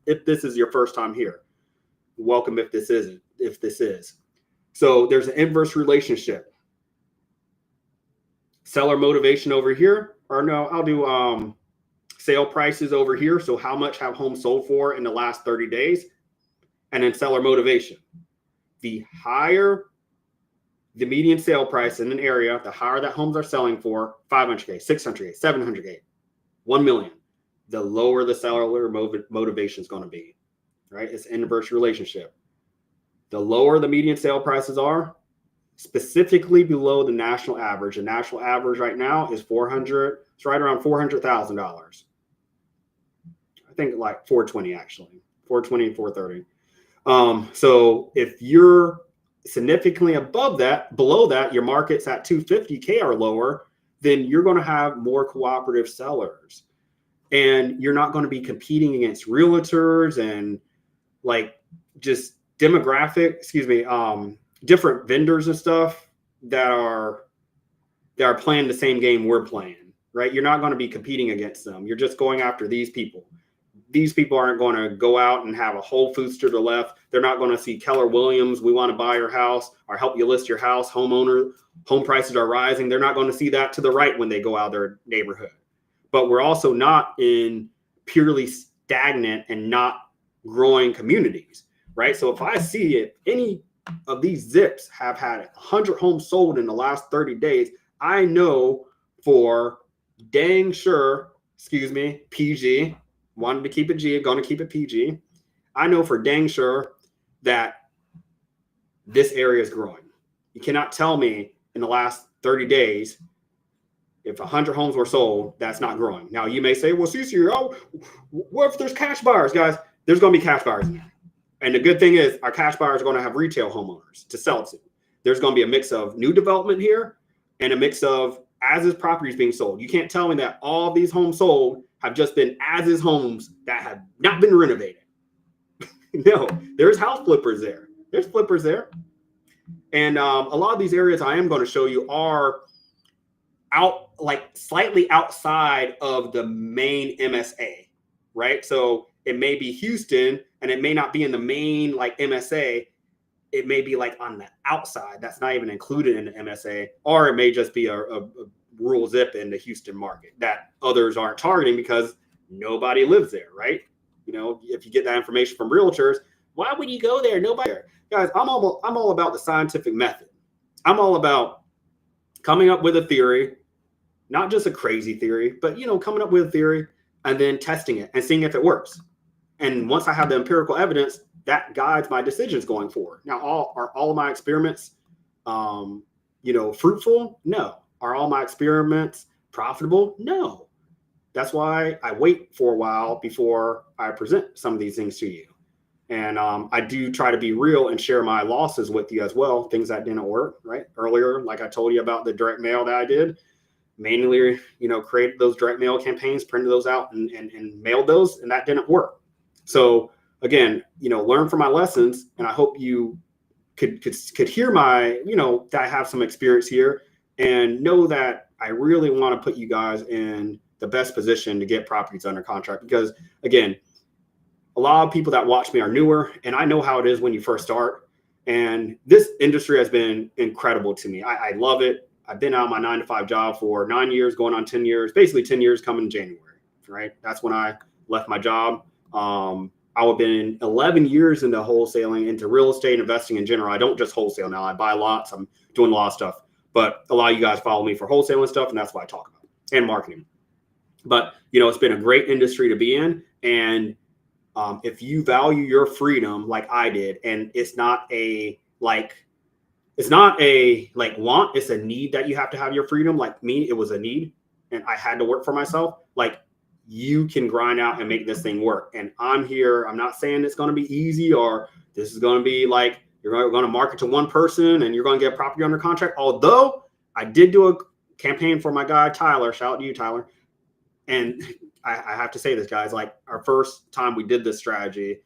if this is your first time here. Welcome if this is. So there's an inverse relationship. Seller motivation over here, or no, I'll do sale prices over here. So how much have homes sold for in the last 30 days? And then seller motivation. The higher the median sale price in an area, the higher that homes are selling for, 500K, 600K, 700K, 1 million, the lower the seller motivation is going to be, right? It's an inverse relationship. The lower the median sale prices are, specifically below the national average. The national average right now is 400. It's right around $400,000. I think like 420 actually, 420 and 430. So if you're significantly below that, your market's at 250K or lower, then you're going to have more cooperative sellers, and you're not going to be competing against realtors and like just different vendors and stuff that are playing the same game we're playing, right? You're not going to be competing against them. You're just going after these people. These people aren't going to go out and have a Whole Foods to the left. They're not going to see Keller Williams, we want to buy your house or help you list your house. Home prices are rising. They're not going to see that to the right when they go out their neighborhood. But we're also not in purely stagnant and not growing communities, right? So if I see it, any of these zips have had 100 homes sold in the last 30 days, I know for dang sure, PG, wanted to keep it G, going to keep it PG. I know for dang sure that this area is growing. You cannot tell me in the last 30 days, if 100 homes were sold, that's not growing. Now you may say, well, CC, what if there's cash buyers? Guys, there's going to be cash buyers in there. And the good thing is our cash buyers are going to have retail homeowners to sell to. There's going to be a mix of new development here and a mix of as-is properties being sold. You can't tell me that all these homes sold have just been as-is homes that have not been renovated. No, there's house flippers there. There's flippers there. And a lot of these areas I am going to show you are like slightly outside of the main MSA, right? So it may be Houston and it may not be in the main like MSA. It may be like on the outside that's not even included in the MSA, or it may just be a rural zip in the Houston market that others aren't targeting because nobody lives there, right? You know, if you get that information from realtors, why would you go there? Nobody there. Guys, I'm all about the scientific method. I'm all about coming up with a theory, not just a crazy theory, but you know, coming up with a theory and then testing it and seeing if it works. And once I have the empirical evidence, that guides my decisions going forward. Now, are all of my experiments, you know, fruitful? No. Are all my experiments profitable? No. That's why I wait for a while before I present some of these things to you. And I do try to be real and share my losses with you as well, things that didn't work, right? Earlier, like I told you about the direct mail that I did, manually, you know, created those direct mail campaigns, printed those out and mailed those, and that didn't work. So again, you know, learn from my lessons, and I hope you could hear my, you know, that I have some experience here and know that I really want to put you guys in the best position to get properties under contract. Because again, a lot of people that watch me are newer, and I know how it is when you first start. And this industry has been incredible to me. I love it. I've been out of my 9-to-5 job for 9 years, going on 10 years, basically 10 years coming in January, right? That's when I left my job. I have been 11 years into wholesaling, into real estate investing in general. I don't just wholesale now. I buy lots. I'm doing a lot of stuff. But a lot of you guys follow me for wholesaling stuff, and that's what I talk about, and marketing. But, you know, it's been a great industry to be in. And if you value your freedom like I did, and it's not a want, it's a need that you have to have your freedom. Like me, it was a need, and I had to work for myself. Like, you can grind out and make this thing work. And I'm here. I'm not saying it's going to be easy, or this is going to be like you're going to market to one person and you're going to get property under contract. Although I did do a campaign for my guy, Tyler. Shout out to you, Tyler. And I have to say this, guys, like our first time we did this strategy,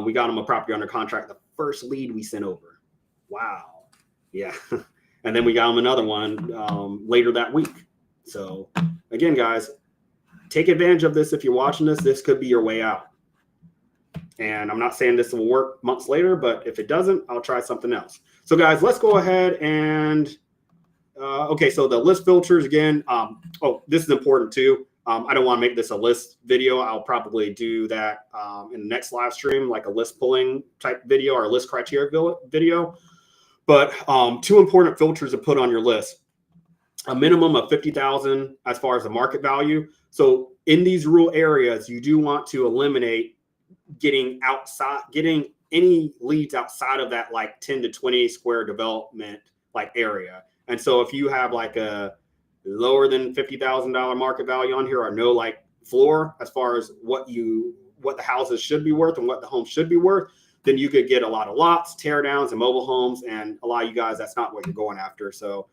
we got him a property under contract. The first lead we sent over. Wow. Yeah. And then we got him another one later that week. So again, guys, take advantage of this. If you're watching this, this could be your way out. And I'm not saying this will work months later, but if it doesn't, I'll try something else. So guys, let's go ahead and, okay, so the list filters again. Oh, this is important too. I don't want to make this a list video. I'll probably do that in the next live stream, like a list pulling type video or a list criteria video. But 2 important filters to put on your list. A minimum of 50,000 as far as the market value. So in these rural areas, you do want to eliminate getting any leads outside of that like 10 to 20 square development like area. And so if you have like a lower than $50,000 market value on here, or no like floor as far as what the houses should be worth and what the homes should be worth, then you could get a lot of lots, tear downs, and mobile homes. And a lot of you guys, that's not what you're going after. So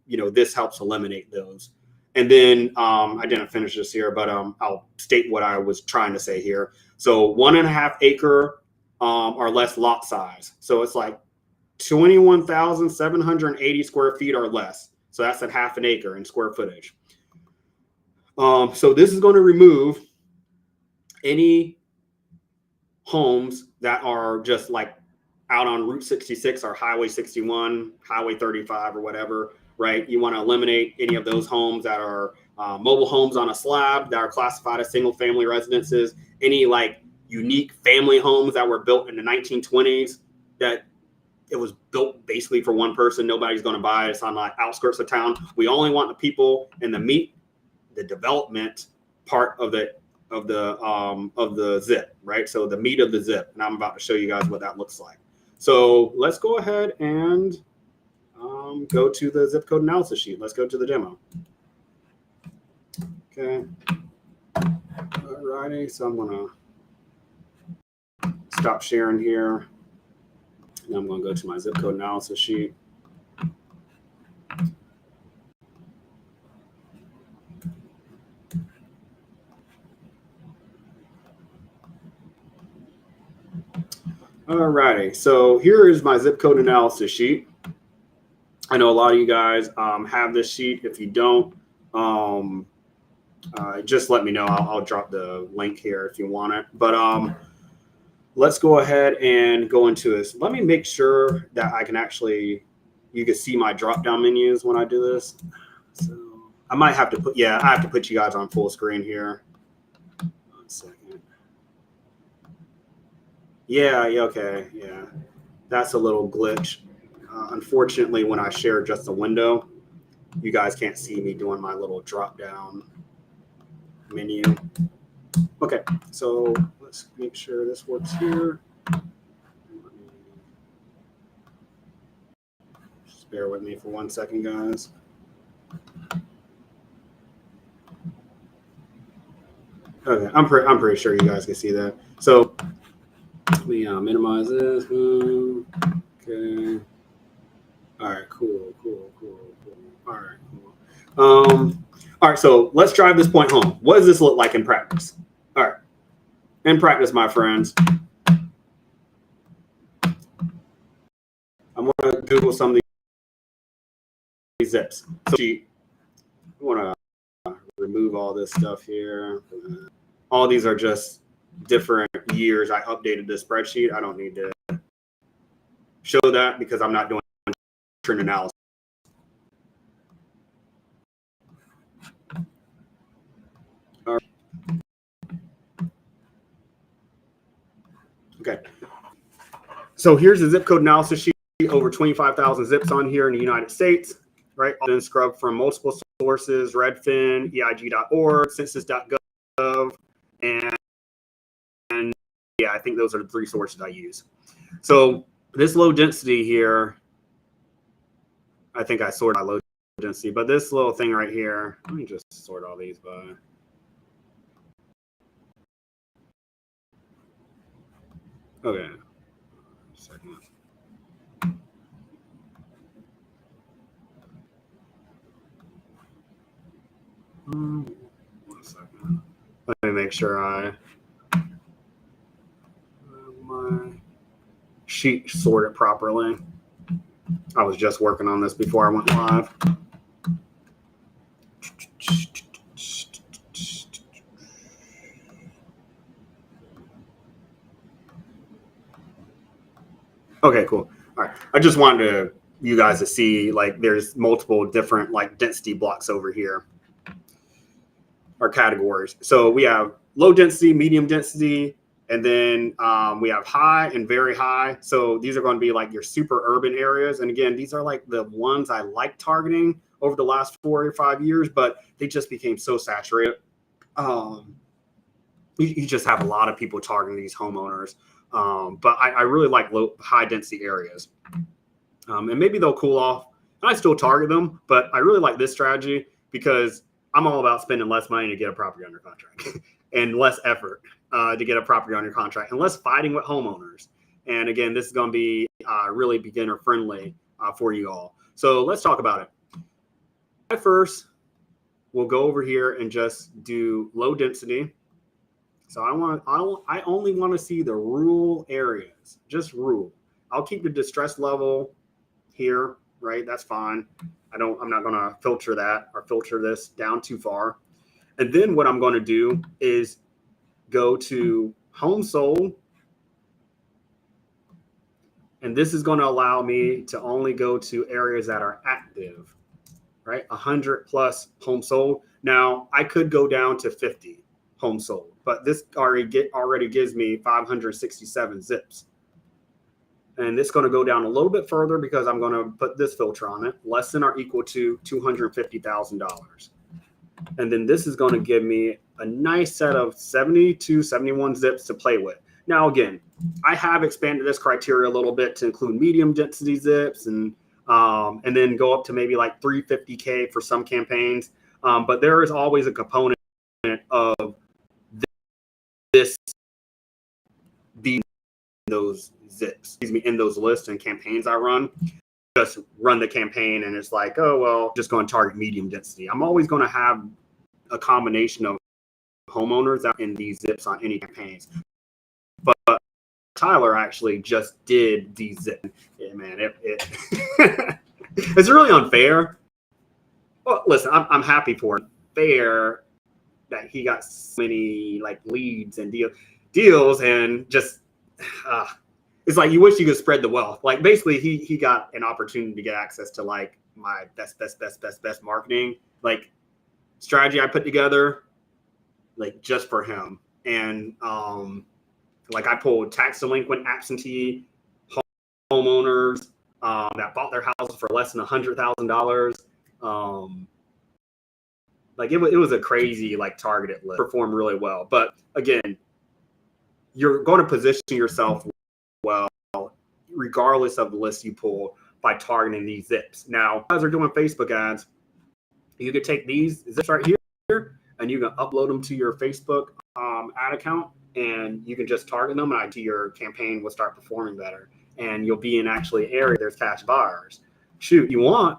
you know, this helps eliminate those. And then I didn't finish this here, but I'll state what I was trying to say here. So 1.5 acre or less lot size. So it's like 21,780 square feet or less. So that's at half an acre in square footage. So this is going to remove any homes that are just like out on Route 66 or Highway 61, Highway 35 or whatever, right? You want to eliminate any of those homes that are mobile homes on a slab that are classified as single family residences, any like unique family homes that were built in the 1920s that it was built basically for one person. Nobody's going to buy it. It's on like outskirts of town. We only want the people and the development part of the zip, right? So the meat of the zip. And I'm about to show you guys what that looks like. So let's go ahead and go to the zip code analysis sheet. Let's go to the demo. Okay. All righty. So I'm going to stop sharing here. And I'm going to go to my zip code analysis sheet. All righty. So here is my zip code analysis sheet. I know a lot of you guys have this sheet. If you don't, just let me know. I'll drop the link here if you want it. But let's go ahead and go into this. Let me make sure that I can actually, you can see my drop-down menus when I do this. So I might have to put, I have to put you guys on full screen here. 1 second. Yeah, okay, yeah. That's a little glitch. Unfortunately, when I share just a window, you guys can't see me doing my little drop-down menu. Okay, so let's make sure this works here. Just bear with me for 1 second, guys. Okay, I'm pretty sure you guys can see that. So let me minimize this. Okay. All right, cool. All right, cool. All right, so let's drive this point home. What does this look like in practice? All right, in practice, my friends, I'm going to Google some of these zips. So I want to remove all this stuff here. All these are just different years I updated the spreadsheet. I don't need to show that because I'm not doing trend analysis. All right. Okay. So here's the zip code analysis sheet. Over 25,000 zips on here in the United States, right? All been scrubbed from multiple sources: Redfin, EIG.org, Census.gov, and yeah, I think those are the 3 sources I use. So this low density here, I think I sorted by low density, but this little thing right here, let me just sort all these by. Okay. Second. One second. Let me make sure I my sheet sorted properly. I was just working on this before I went live. Okay, cool. All right. I just wanted you guys to see, like, there's multiple different like density blocks over here, or categories. So we have low density, medium density, and then we have high and very high. So these are going to be like your super urban areas. And again, these are like the ones I like targeting over the last 4 or 5 years, but they just became so saturated. You just have a lot of people targeting these homeowners. But I really like high density areas. And maybe they'll cool off. And I still target them, but I really like this strategy because I'm all about spending less money to get a property under contract and less effort to get a property under contract and less fighting with homeowners. And again, this is going to be really beginner friendly for you all. So let's talk about it. First, we'll go over here and just do low density. So I only want to see the rural areas, just rural. I'll keep the distress level here, right? That's fine. I'm not going to filter that or filter this down too far. And then what I'm going to do is go to home sold. And this is going to allow me to only go to areas that are active, right? 100 plus home sold. Now I could go down to 50 home sold, but this already gives me 567 zips. And it's going to go down a little bit further because I'm going to put this filter on it, less than or equal to $250,000. And then this is going to give me a nice set of 70 to 71 zips to play with. Now, again, I have expanded this criteria a little bit to include medium density zips and then go up to maybe like 350K for some campaigns. But there is always a component of this being those zips, in those lists and campaigns I run. Just run the campaign and it's like, oh, well, just going to target medium density. I'm always going to have a combination of homeowners out in these zips on any campaigns. But Tyler actually just did these zips. Yeah, man, It's really unfair. Well, listen, I'm happy for it. Fair that he got so many like leads and deals and just uh, it's like you wish you could spread the wealth. Like basically he got an opportunity to get access to like my best marketing like strategy I put together like just for him. And like I pulled tax delinquent absentee homeowners that bought their houses for less than $100,000. Like it was a crazy like targeted list. Performed really well. But again, you're going to position yourself well regardless of the list you pull by targeting these zips. Now, as they're doing Facebook ads, you could take these zips right here and you can upload them to your Facebook ad account, and you can just target them, and your campaign will start performing better. And you'll be in actually area there's cash buyers. Shoot, you want,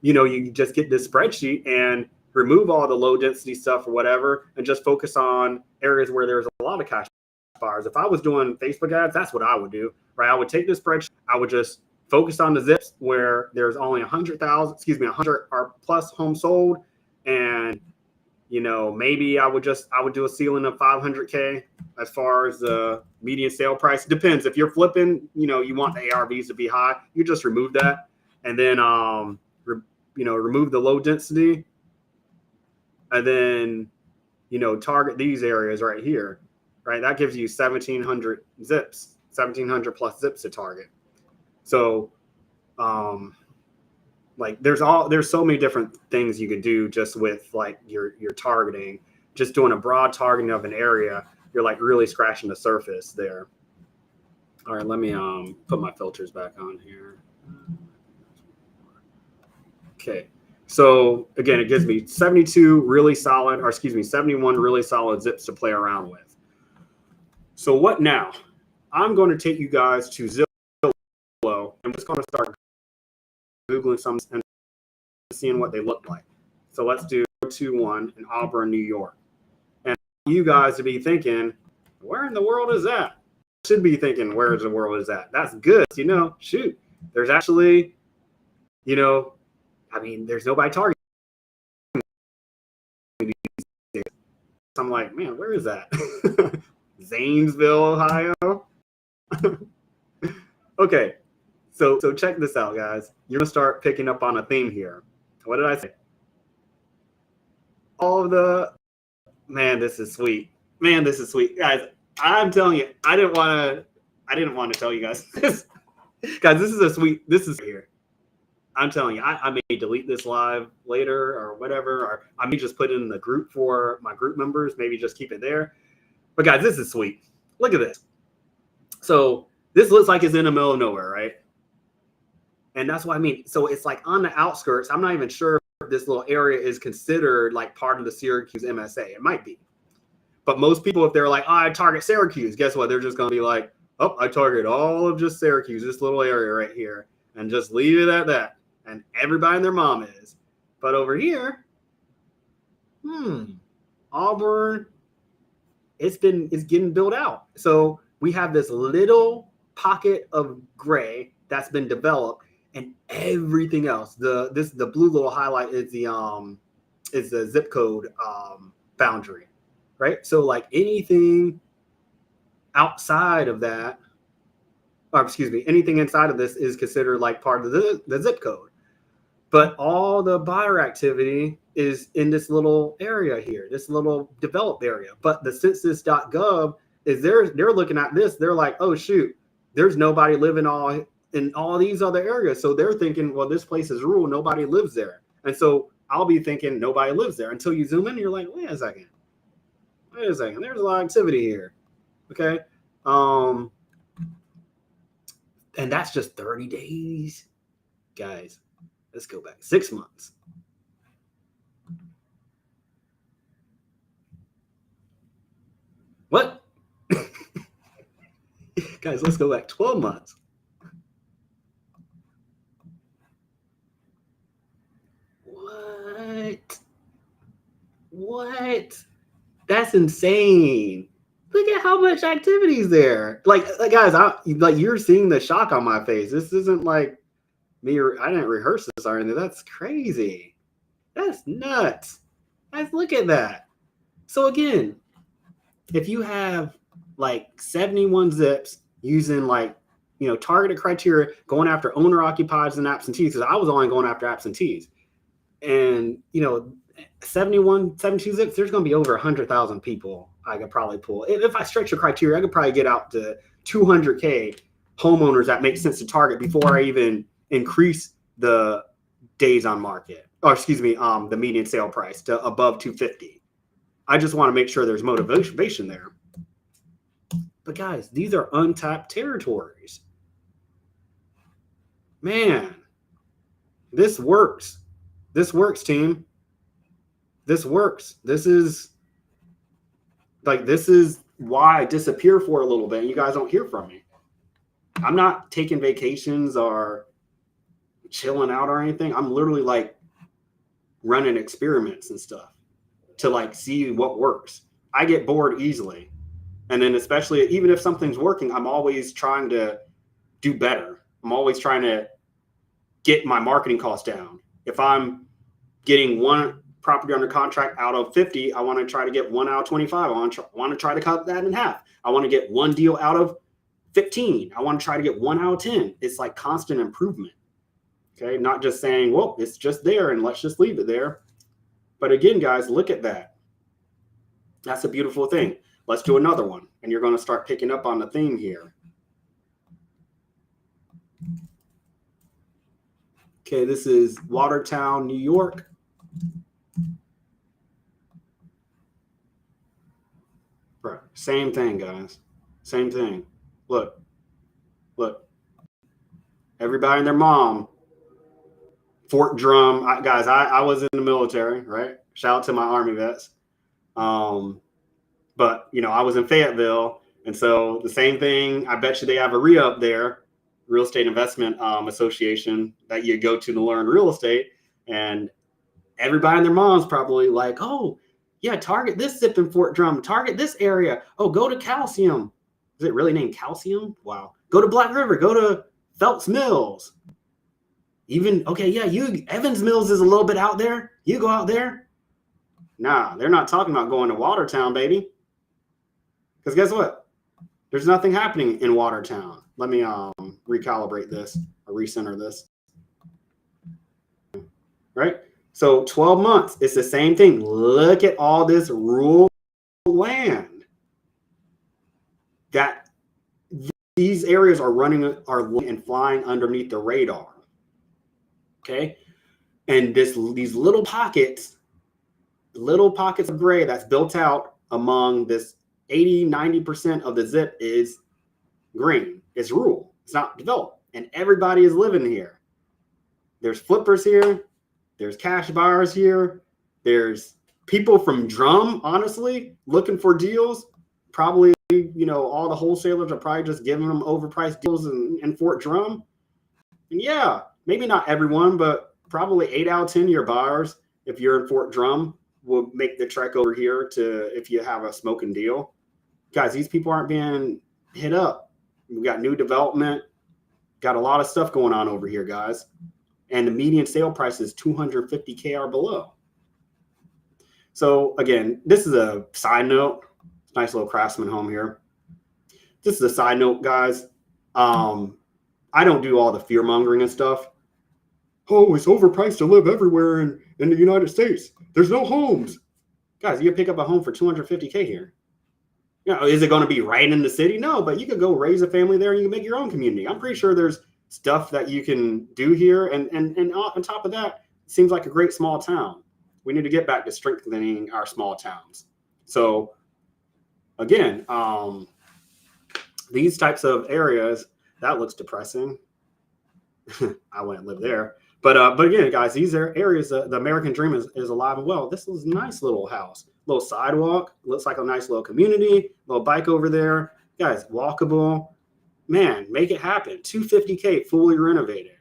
you just get this spreadsheet and remove all the low density stuff or whatever, and just focus on areas where there's a lot of cash buyers. If I was doing Facebook ads, that's what I would do, right? I would take this spreadsheet, I would just focus on the zips where there's only 100 or plus homes sold, and maybe I would do a ceiling of 500K as far as the median sale price. Depends. If you're flipping, you want the ARVs to be high, you just remove that, and then remove the low density, and then target these areas right here, right? That gives you 1,700 zips, 1,700 plus zips to target. So, like there's so many different things you could do just with like your targeting. Just doing a broad targeting of an area, you're like really scratching the surface there. All right, let me put my filters back on here. Okay, so again, it gives me 71 really solid zips to play around with. So what now? I'm going to take you guys to Zillow. I'm just going to start Googling some and seeing what they look like. So let's do 2-1 in Auburn, New York. And you guys to be thinking, where in the world is that? Should be thinking, where in the world is that? That's good. Shoot, there's actually, there's nobody targeting. I'm like, man, where is that? Zanesville, Ohio. Okay. So check this out, guys. You're gonna start picking up on a theme here. What did I say? This is sweet. Guys, I'm telling you, I didn't want to tell you guys this. Guys, this is here. I'm telling you, I may delete this live later or whatever, or I may just put it in the group for my group members, maybe just keep it there. But guys, this is sweet. Look at this. So this looks like it's in the middle of nowhere, right? And that's what I mean. So it's like on the outskirts. I'm not even sure if this little area is considered like part of the Syracuse MSA. It might be. But most people, if they're like, oh, I target Syracuse, guess what? They're just going to be like, oh, I target all of just Syracuse, this little area right here, and just leave it at that. And everybody and their mom is. But over here, Auburn, it's getting built out. So we have this little pocket of gray that's been developed, and everything else. The blue little highlight is the zip code boundary, right? So like anything outside of that, anything inside of this is considered like part of the zip code. But all the buyer activity is in this little area here, this little developed area. But the census.gov is they're looking at this. They're like, oh shoot, there's nobody living in all these other areas. So they're thinking, well, this place is rural, nobody lives there. And so I'll be thinking nobody lives there until you zoom in and you're like, wait a second, there's a lot of activity here. Okay. And that's just 30 days. Guys, let's go back 6 months. What? Guys, let's go back 12 months. What? That's insane. Look at how much activity is there. Like guys, you're seeing the shock on my face. This isn't like I didn't rehearse this or anything. That's crazy. That's nuts. Guys, look at that. So again, if you have like 71 zips using like, targeted criteria, going after owner occupieds and absentees, because I was only going after absentees. And, 72 zips, there's going to be over 100,000 people I could probably pull. If I stretch the criteria, I could probably get out to 200K homeowners that make sense to target before I even increase the days on market, or excuse me, the median sale price to above 250. I just want to make sure there's motivation there. But guys, these are untapped territories. Man, this works. This works, team. This works. This is why I disappear for a little bit and you guys don't hear from me. I'm not taking vacations or chilling out or anything. I'm literally like running experiments and stuff to like see what works. I get bored easily. And then especially even if something's working, I'm always trying to do better. I'm always trying to get my marketing costs down. If I'm getting one property under contract out of 50, I want to try to get one out of 25. I want to try to cut that in half. I want to get one deal out of 15. I want to try to get one out of 10. It's like constant improvement. Okay. Not just saying, well, it's just there and let's just leave it there. But again, guys, look at that. That's a beautiful thing. Let's do another one. And you're going to start picking up on the theme here. Okay. This is Watertown, New York. Right. Same thing, guys. Same thing. Look. Everybody and their mom. Fort Drum. Guys, I was in the military, right? Shout out to my Army vets. But, I was in Fayetteville. And so the same thing, I bet you they have a re-up there, Real Estate Investment Association, that you go to learn real estate. And everybody and their mom's probably like, oh, yeah, target this zip in Fort Drum. Target this area. Oh, go to Calcium. Is it really named Calcium? Wow. Go to Black River. Go to Phelps Mills. Even, okay, yeah, Evans Mills is a little bit out there. You go out there. Nah, they're not talking about going to Watertown, baby. Because guess what? There's nothing happening in Watertown. Let me recalibrate this or recenter this. Right? So 12 months, it's the same thing. Look at all this rural land that these areas are and flying underneath the radar. Okay. And these little pockets of gray that's built out among this 80-90% of the zip is green. It's rural. It's not developed. And everybody is living here. There's flippers here. There's cash buyers here. There's people from Drum, honestly, looking for deals. Probably, all the wholesalers are probably just giving them overpriced deals in Fort Drum. And yeah, maybe not everyone, but probably 8 out of 10 of your buyers, if you're in Fort Drum, will make the trek over here if you have a smoking deal. Guys, these people aren't being hit up. We got new development, got a lot of stuff going on over here, guys. And the median sale price is $250K or below. So again, this is a side note. Nice little craftsman home here. This is a side note, guys. I don't do all the fear mongering and stuff. Oh, it's overpriced to live everywhere in the United States. There's no homes. Guys, you can pick up a home for $250K here. Is it going to be right in the city? No, but you could go raise a family there and you can make your own community. I'm pretty sure there's stuff that you can do here. And on top of that, it seems like a great small town. We need to get back to strengthening our small towns. So again, these types of areas, that looks depressing. I wouldn't live there. But again, guys, these are areas that the American dream is alive and well. This is a nice little house, little sidewalk, looks like a nice little community, little bike over there. Guys, walkable. Man, make it happen. $250K fully renovated.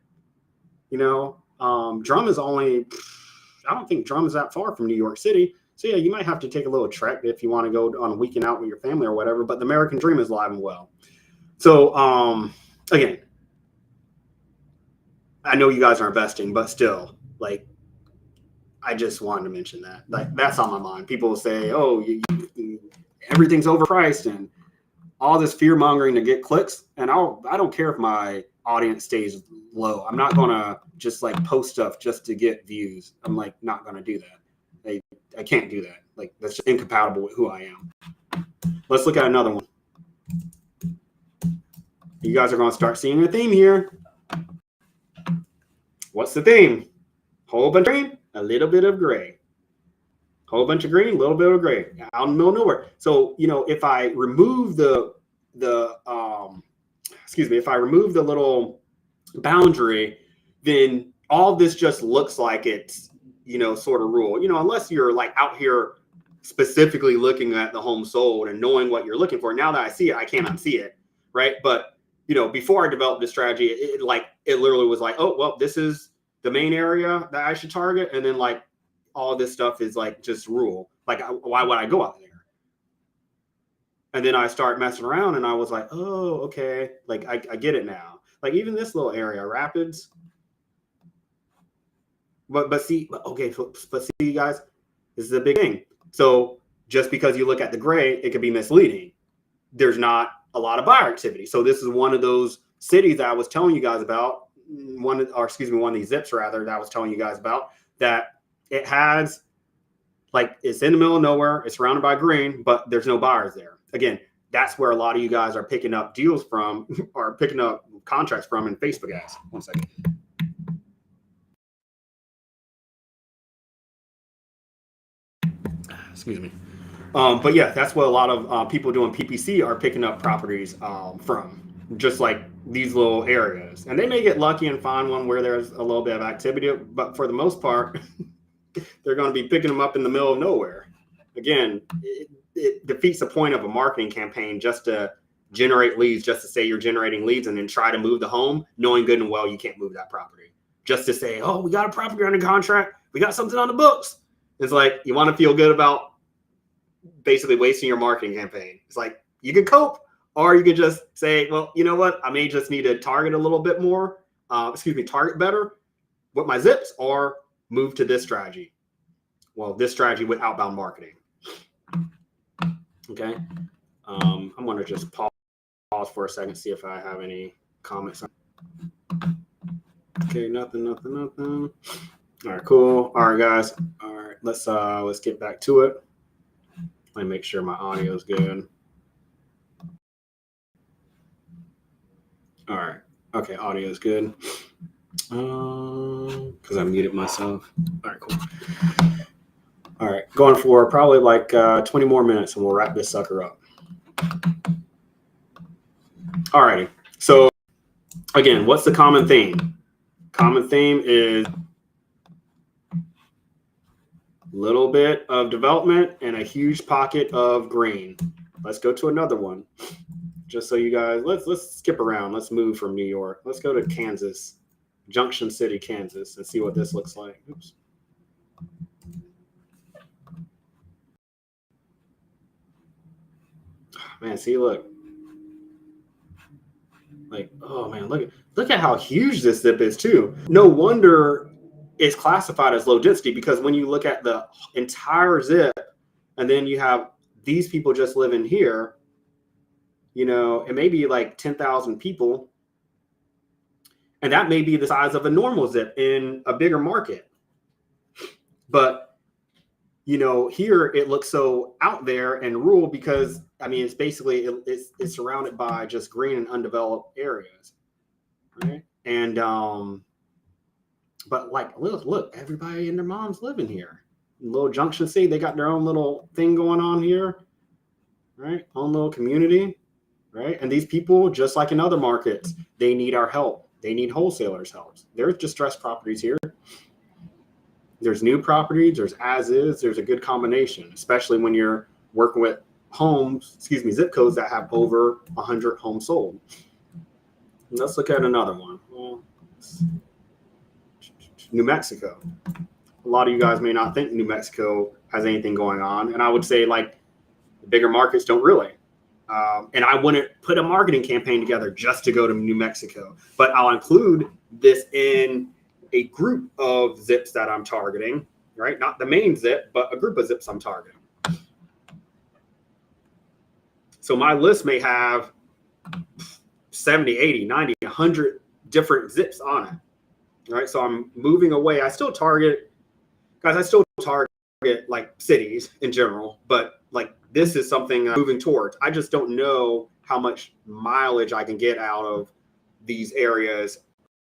Drum is I don't think Drum is that far from New York City. So yeah, you might have to take a little trek if you want to go on a weekend out with your family or whatever, but the American dream is alive and well. So again, I know you guys are investing, but still, like, I just wanted to mention that. Like, that's on my mind. People will say, "Oh, everything's overpriced," and all this fear mongering to get clicks. And I don't care if my audience stays low. I'm not gonna just like post stuff just to get views. I'm like not gonna do that. I can't do that. Like, that's just incompatible with who I am. Let's look at another one. You guys are gonna start seeing a theme here. What's the theme? Whole bunch of green, a little bit of gray. Whole bunch of green, a little bit of gray. Out in the middle of nowhere. So, you know, if I remove if I remove the little boundary, then all this just looks like it's, you know, sort of rural. You know, unless you're like out here specifically looking at the home sold and knowing what you're looking for. Now that I see it, I can't unsee it, right? But, you know, before I developed this strategy, it literally was like, oh, well, this is the main area that I should target. And then like all this stuff is like just rural. Like, why would I go out there? And then I start messing around and I was like, oh, okay. Like, I get it now. Like, even this little area, Rapids. But see, you guys, this is a big thing. So just because you look at the gray, it could be misleading. There's not a lot of buyer activity. So this is one of those cities that I was telling you guys about, one of these zips rather, that I was telling you guys about, that it has, like, it's in the middle of nowhere, it's surrounded by green, but there's no buyers there. Again, that's where a lot of you guys are picking up deals from, or picking up contracts from in Facebook ads. One second. Excuse me. But yeah, that's what a lot of people doing PPC are picking up properties from, just like these little areas. And they may get lucky and find one where there's a little bit of activity, but for the most part, they're going to be picking them up in the middle of nowhere. Again, it defeats the point of a marketing campaign just to generate leads, just to say you're generating leads and then try to move the home, knowing good and well you can't move that property. Just to say, oh, we got a property under contract, we got something on the books. It's like, you want to feel good about basically wasting your marketing campaign. It's like, you can cope, or you could just say, well, you know what, I may just need to target a little bit more, target better with my zips, or move to this strategy. Well, this strategy with outbound marketing. Okay. I'm going to just pause for a second, see if I have any comments. Okay, nothing. All right, cool. All right, guys. All right, let's get back to it. Let me make sure my audio is good. All right. Okay, audio is good. Because I muted myself. All right, cool. All right, going for probably like 20 more minutes, and we'll wrap this sucker up. All righty. So again, what's the common theme? Common theme is a little bit of development and a huge pocket of green. Let's go to another one. Just so you guys, let's skip around. Let's move from New York. Let's go to Kansas, Junction City, Kansas, and see what this looks like. Oops. Man, see, look. Like, oh man, look at how huge this zip is too. No wonder it's classified as low density, because when you look at the entire zip and then you have these people just living here, you know, it may be like 10,000 people, and that may be the size of a normal zip in a bigger market. But you know, here it looks so out there and rural because, I mean, it's basically, it's surrounded by just green and undeveloped areas, right? And, but like, look, everybody and their mom's living here. Little Junction City, they got their own little thing going on here, right? Own little community, right? And these people, just like in other markets, they need our help. They need wholesalers' help. There's distressed properties here. There's new properties, there's as is, there's a good combination, especially when you're working with zip codes that have over 100 homes sold. And let's look at another one. Well, New Mexico. A lot of you guys may not think New Mexico has anything going on. And I would say, like, the bigger markets don't really. And I wouldn't put a marketing campaign together just to go to New Mexico, but I'll include this in a group of zips that I'm targeting, right? Not the main zip, but a group of zips I'm targeting. So my list may have 70, 80, 90, 100 different zips on it, right? So I'm moving away. I still target like cities in general, but like this is something I'm moving towards. I just don't know how much mileage I can get out of these areas,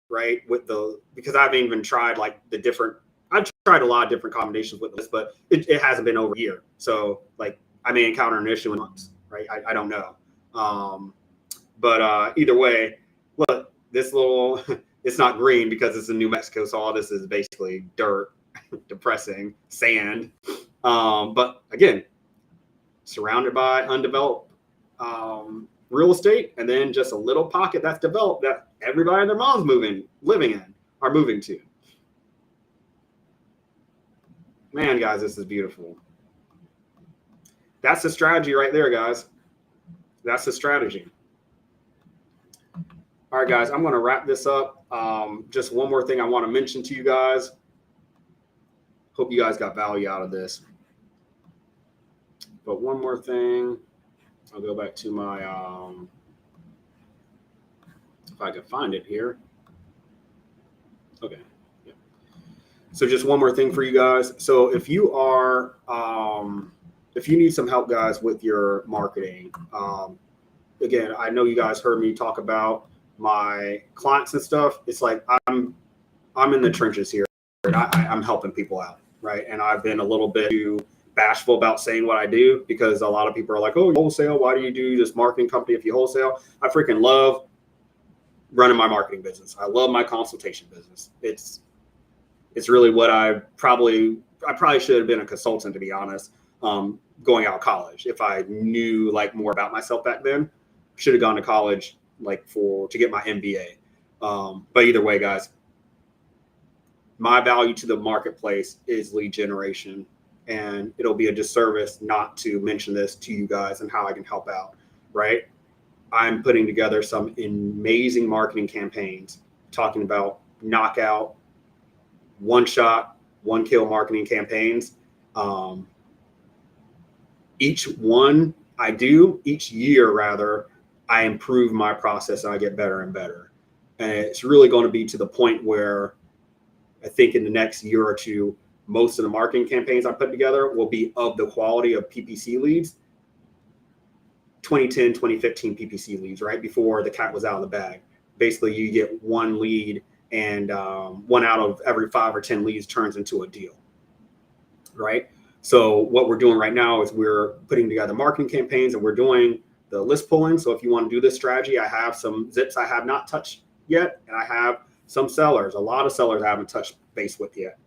right? Because I haven't even tried like I've tried a lot of different combinations with this, but it hasn't been over a year. So like I may encounter an issue in months, right? I don't know. But either way, look, this little, it's not green because it's in New Mexico. So all this is basically dirt, depressing, sand. But again, surrounded by undeveloped real estate, and then just a little pocket that's developed that everybody and their mom's living to. Man, guys, this is beautiful. That's the strategy right there, guys. That's the strategy. All right, guys, I'm going to wrap this up. Just one more thing I want to mention to you guys. Hope you guys got value out of this. But one more thing. I'll go back to my, if I can find it here. Okay. Yeah. So just one more thing for you guys. So if you are, if you need some help, guys, with your marketing, again, I know you guys heard me talk about my clients and stuff. It's like I'm in the trenches here, and I'm helping people out, right? And I've been a little bit too bashful about saying what I do because a lot of people are like, "Oh, you wholesale? Why do you do this marketing company if you wholesale?" I freaking love running my marketing business. I love my consultation business. It's really what I probably should have been a consultant, to be honest. Going out of college, if I knew like more about myself back then, should have gone to college like to get my MBA. But either way, guys, my value to the marketplace is lead generation, and it'll be a disservice not to mention this to you guys and how I can help out, right? I'm putting together some amazing marketing campaigns talking about knockout, one shot, one kill marketing campaigns. Each year rather, I improve my process and I get better and better. And it's really going to be to the point where I think in the next year or two, most of the marketing campaigns I put together will be of the quality of PPC leads, 2010, 2015 PPC leads, right? Before the cat was out of the bag. Basically, you get one lead and one out of every 5 or 10 leads turns into a deal, right? So what we're doing right now is we're putting together marketing campaigns and we're doing the list pulling. So if you want to do this strategy, I have some zips I have not touched yet, and I have some sellers, a lot of sellers I haven't touched base with yet.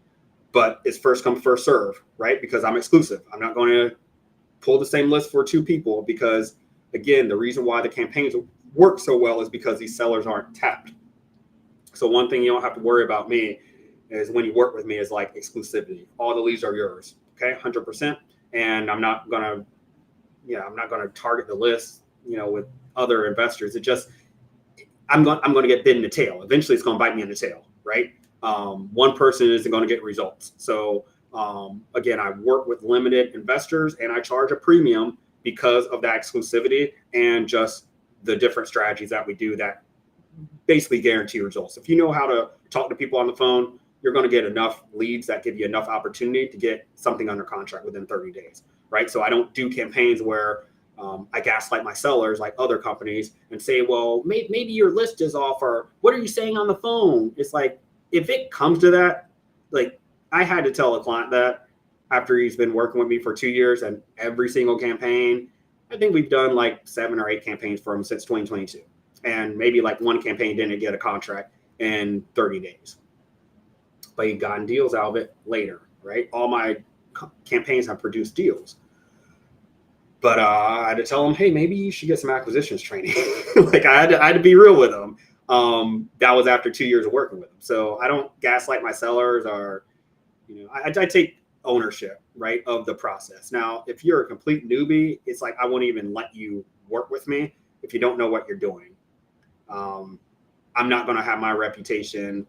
But it's first come, first serve, right? Because I'm exclusive. I'm not going to pull the same list for 2 people because, again, the reason why the campaigns work so well is because these sellers aren't tapped. So one thing you don't have to worry about me is when you work with me is like exclusivity. All the leads are yours, okay, 100%. And I'm not gonna target the list, with other investors. I'm going to get bit in the tail. Eventually, it's going to bite me in the tail, right? One person isn't going to get results. So again, I work with limited investors and I charge a premium because of that exclusivity and just the different strategies that we do that basically guarantee results. If you know how to talk to people on the phone, you're going to get enough leads that give you enough opportunity to get something under contract within 30 days, right? So I don't do campaigns where I gaslight my sellers like other companies and say, well, maybe your list is off, or what are you saying on the phone? It's like, if it comes to that, like I had to tell a client that after he's been working with me for 2 years, and every single campaign, I think we've done like 7 or 8 campaigns for him since 2022. And maybe like one campaign didn't get a contract in 30 days. But he gotten deals out of it later, right? All my campaigns have produced deals. But I had to tell him, hey, maybe you should get some acquisitions training. Like I had to be real with him. That was after 2 years of working with him. So I don't gaslight my sellers, or, I take ownership, right, of the process. Now, if you're a complete newbie, it's like I won't even let you work with me if you don't know what you're doing. I'm not going to have my reputation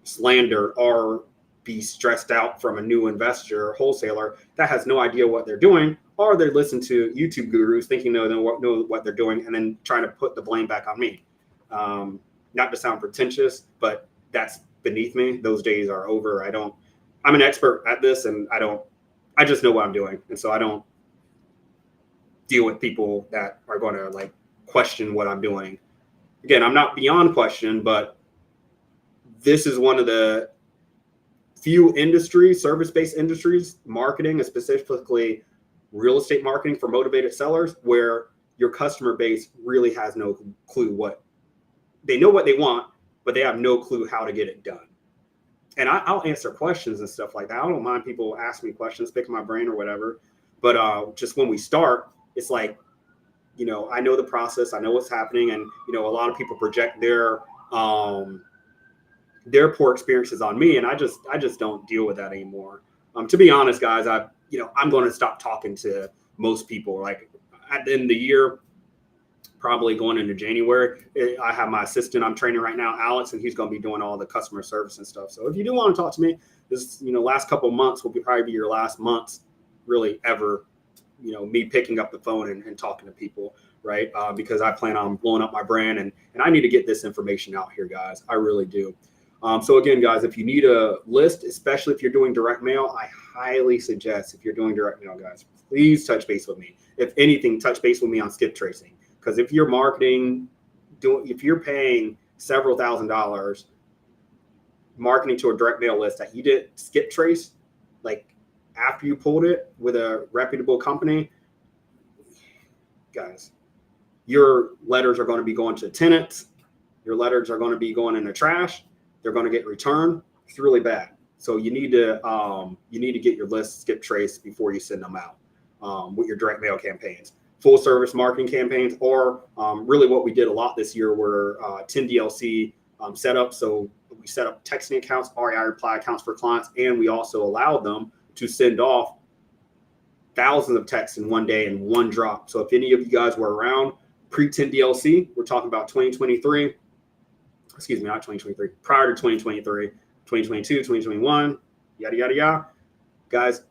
slander or be stressed out from a new investor or wholesaler that has no idea what they're doing, or they listen to YouTube gurus thinking they know what they're doing and then trying to put the blame back on me. Not to sound pretentious, but that's beneath me. Those days are over. I'm an expert at this, and I just know what I'm doing. And so I don't deal with people that are going to like question what I'm doing. Again, I'm not beyond question, but this is one of the few industries, service-based industries, marketing, and specifically real estate marketing for motivated sellers, where your customer base really has no clue they know what they want, but they have no clue how to get it done. And I'll answer questions and stuff like that. I don't mind people asking me questions, picking my brain or whatever. But just when we start, it's like, I know the process, I know what's happening, and a lot of people project their poor experiences on me, and I just don't deal with that anymore. To be honest, guys, I'm going to stop talking to most people. Like at the end of the year, probably going into January, I have my assistant I'm training right now, Alex, and he's going to be doing all the customer service and stuff. So if you do want to talk to me, this last couple of months will probably be your last months really ever, me picking up the phone and talking to people, right? Because I plan on blowing up my brand, and I need to get this information out here, guys. I really do. So again, guys, if you need a list, especially if you're doing direct mail, I highly suggest, if you're doing direct mail, guys, please touch base with me. If anything, touch base with me on skip tracing. Because if you're if you're paying several $1,000s marketing to a direct mail list that you didn't skip trace, like after you pulled it with a reputable company, guys, your letters are going to be going to tenants. Your letters are going to be going in the trash. They're going to get returned. It's really bad. So you need to get your list skip traced before you send them out with your direct mail campaigns. Full service marketing campaigns, or really what we did a lot this year were 10 DLC setup. So we set up texting accounts, REI reply accounts for clients, and we also allowed them to send off thousands of texts in one day in one drop. So if any of you guys were around pre-10 DLC, we're talking about 2023, excuse me, not 2023, prior to 2023, 2022, 2021, yada, yada, yada. Guys,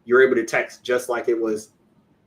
you're able to text just like it was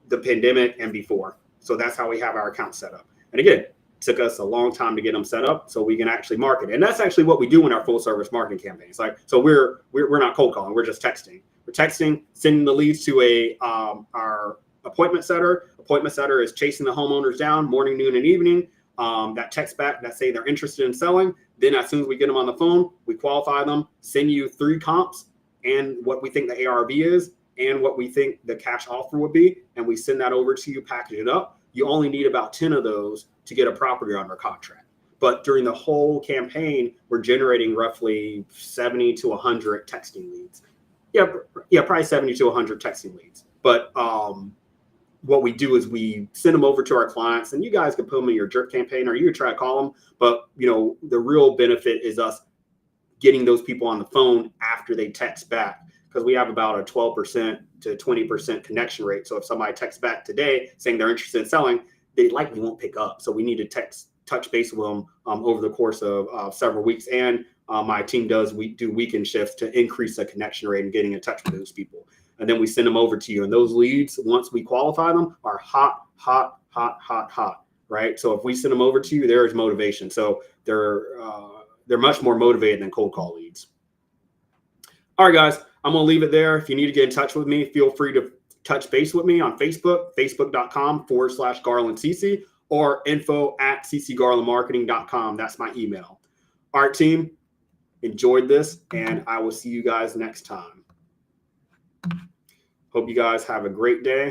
the pandemic and before. So that's how we have our account set up. And again, it took us a long time to get them set up so we can actually market. And that's actually what we do in our full service marketing campaigns. Like, so we're not cold calling, we're just texting. We're texting, sending the leads to our appointment setter. Appointment setter is chasing the homeowners down morning, noon, and evening. That text back that say they're interested in selling. Then as soon as we get them on the phone, we qualify them, send you 3 comps and what we think the ARV is and what we think the cash offer would be. And we send that over to you, package it up. You only need about 10 of those to get a property under contract. But during the whole campaign, we're generating roughly 70 to 100 texting leads. Yeah, probably 70 to 100 texting leads. But what we do is we send them over to our clients, and you guys can put them in your jerk campaign, or you can try to call them. But the real benefit is us getting those people on the phone after they text back, because we have about a 12% to 20% connection rate. So if somebody texts back today saying they're interested in selling, they likely won't pick up. So we need to touch base with them over the course of several weeks. And my team do weekend shifts to increase the connection rate and getting in touch with those people. And then we send them over to you. And those leads, once we qualify them, are hot, right? So if we send them over to you, there is motivation. So they're much more motivated than cold call leads. All right, guys, I'm going to leave it there. If you need to get in touch with me, feel free to touch base with me on Facebook, facebook.com/GarlandCC, or info@ccgarlandmarketing.com. That's my email. All right, team, enjoyed this, and I will see you guys next time. Hope you guys have a great day.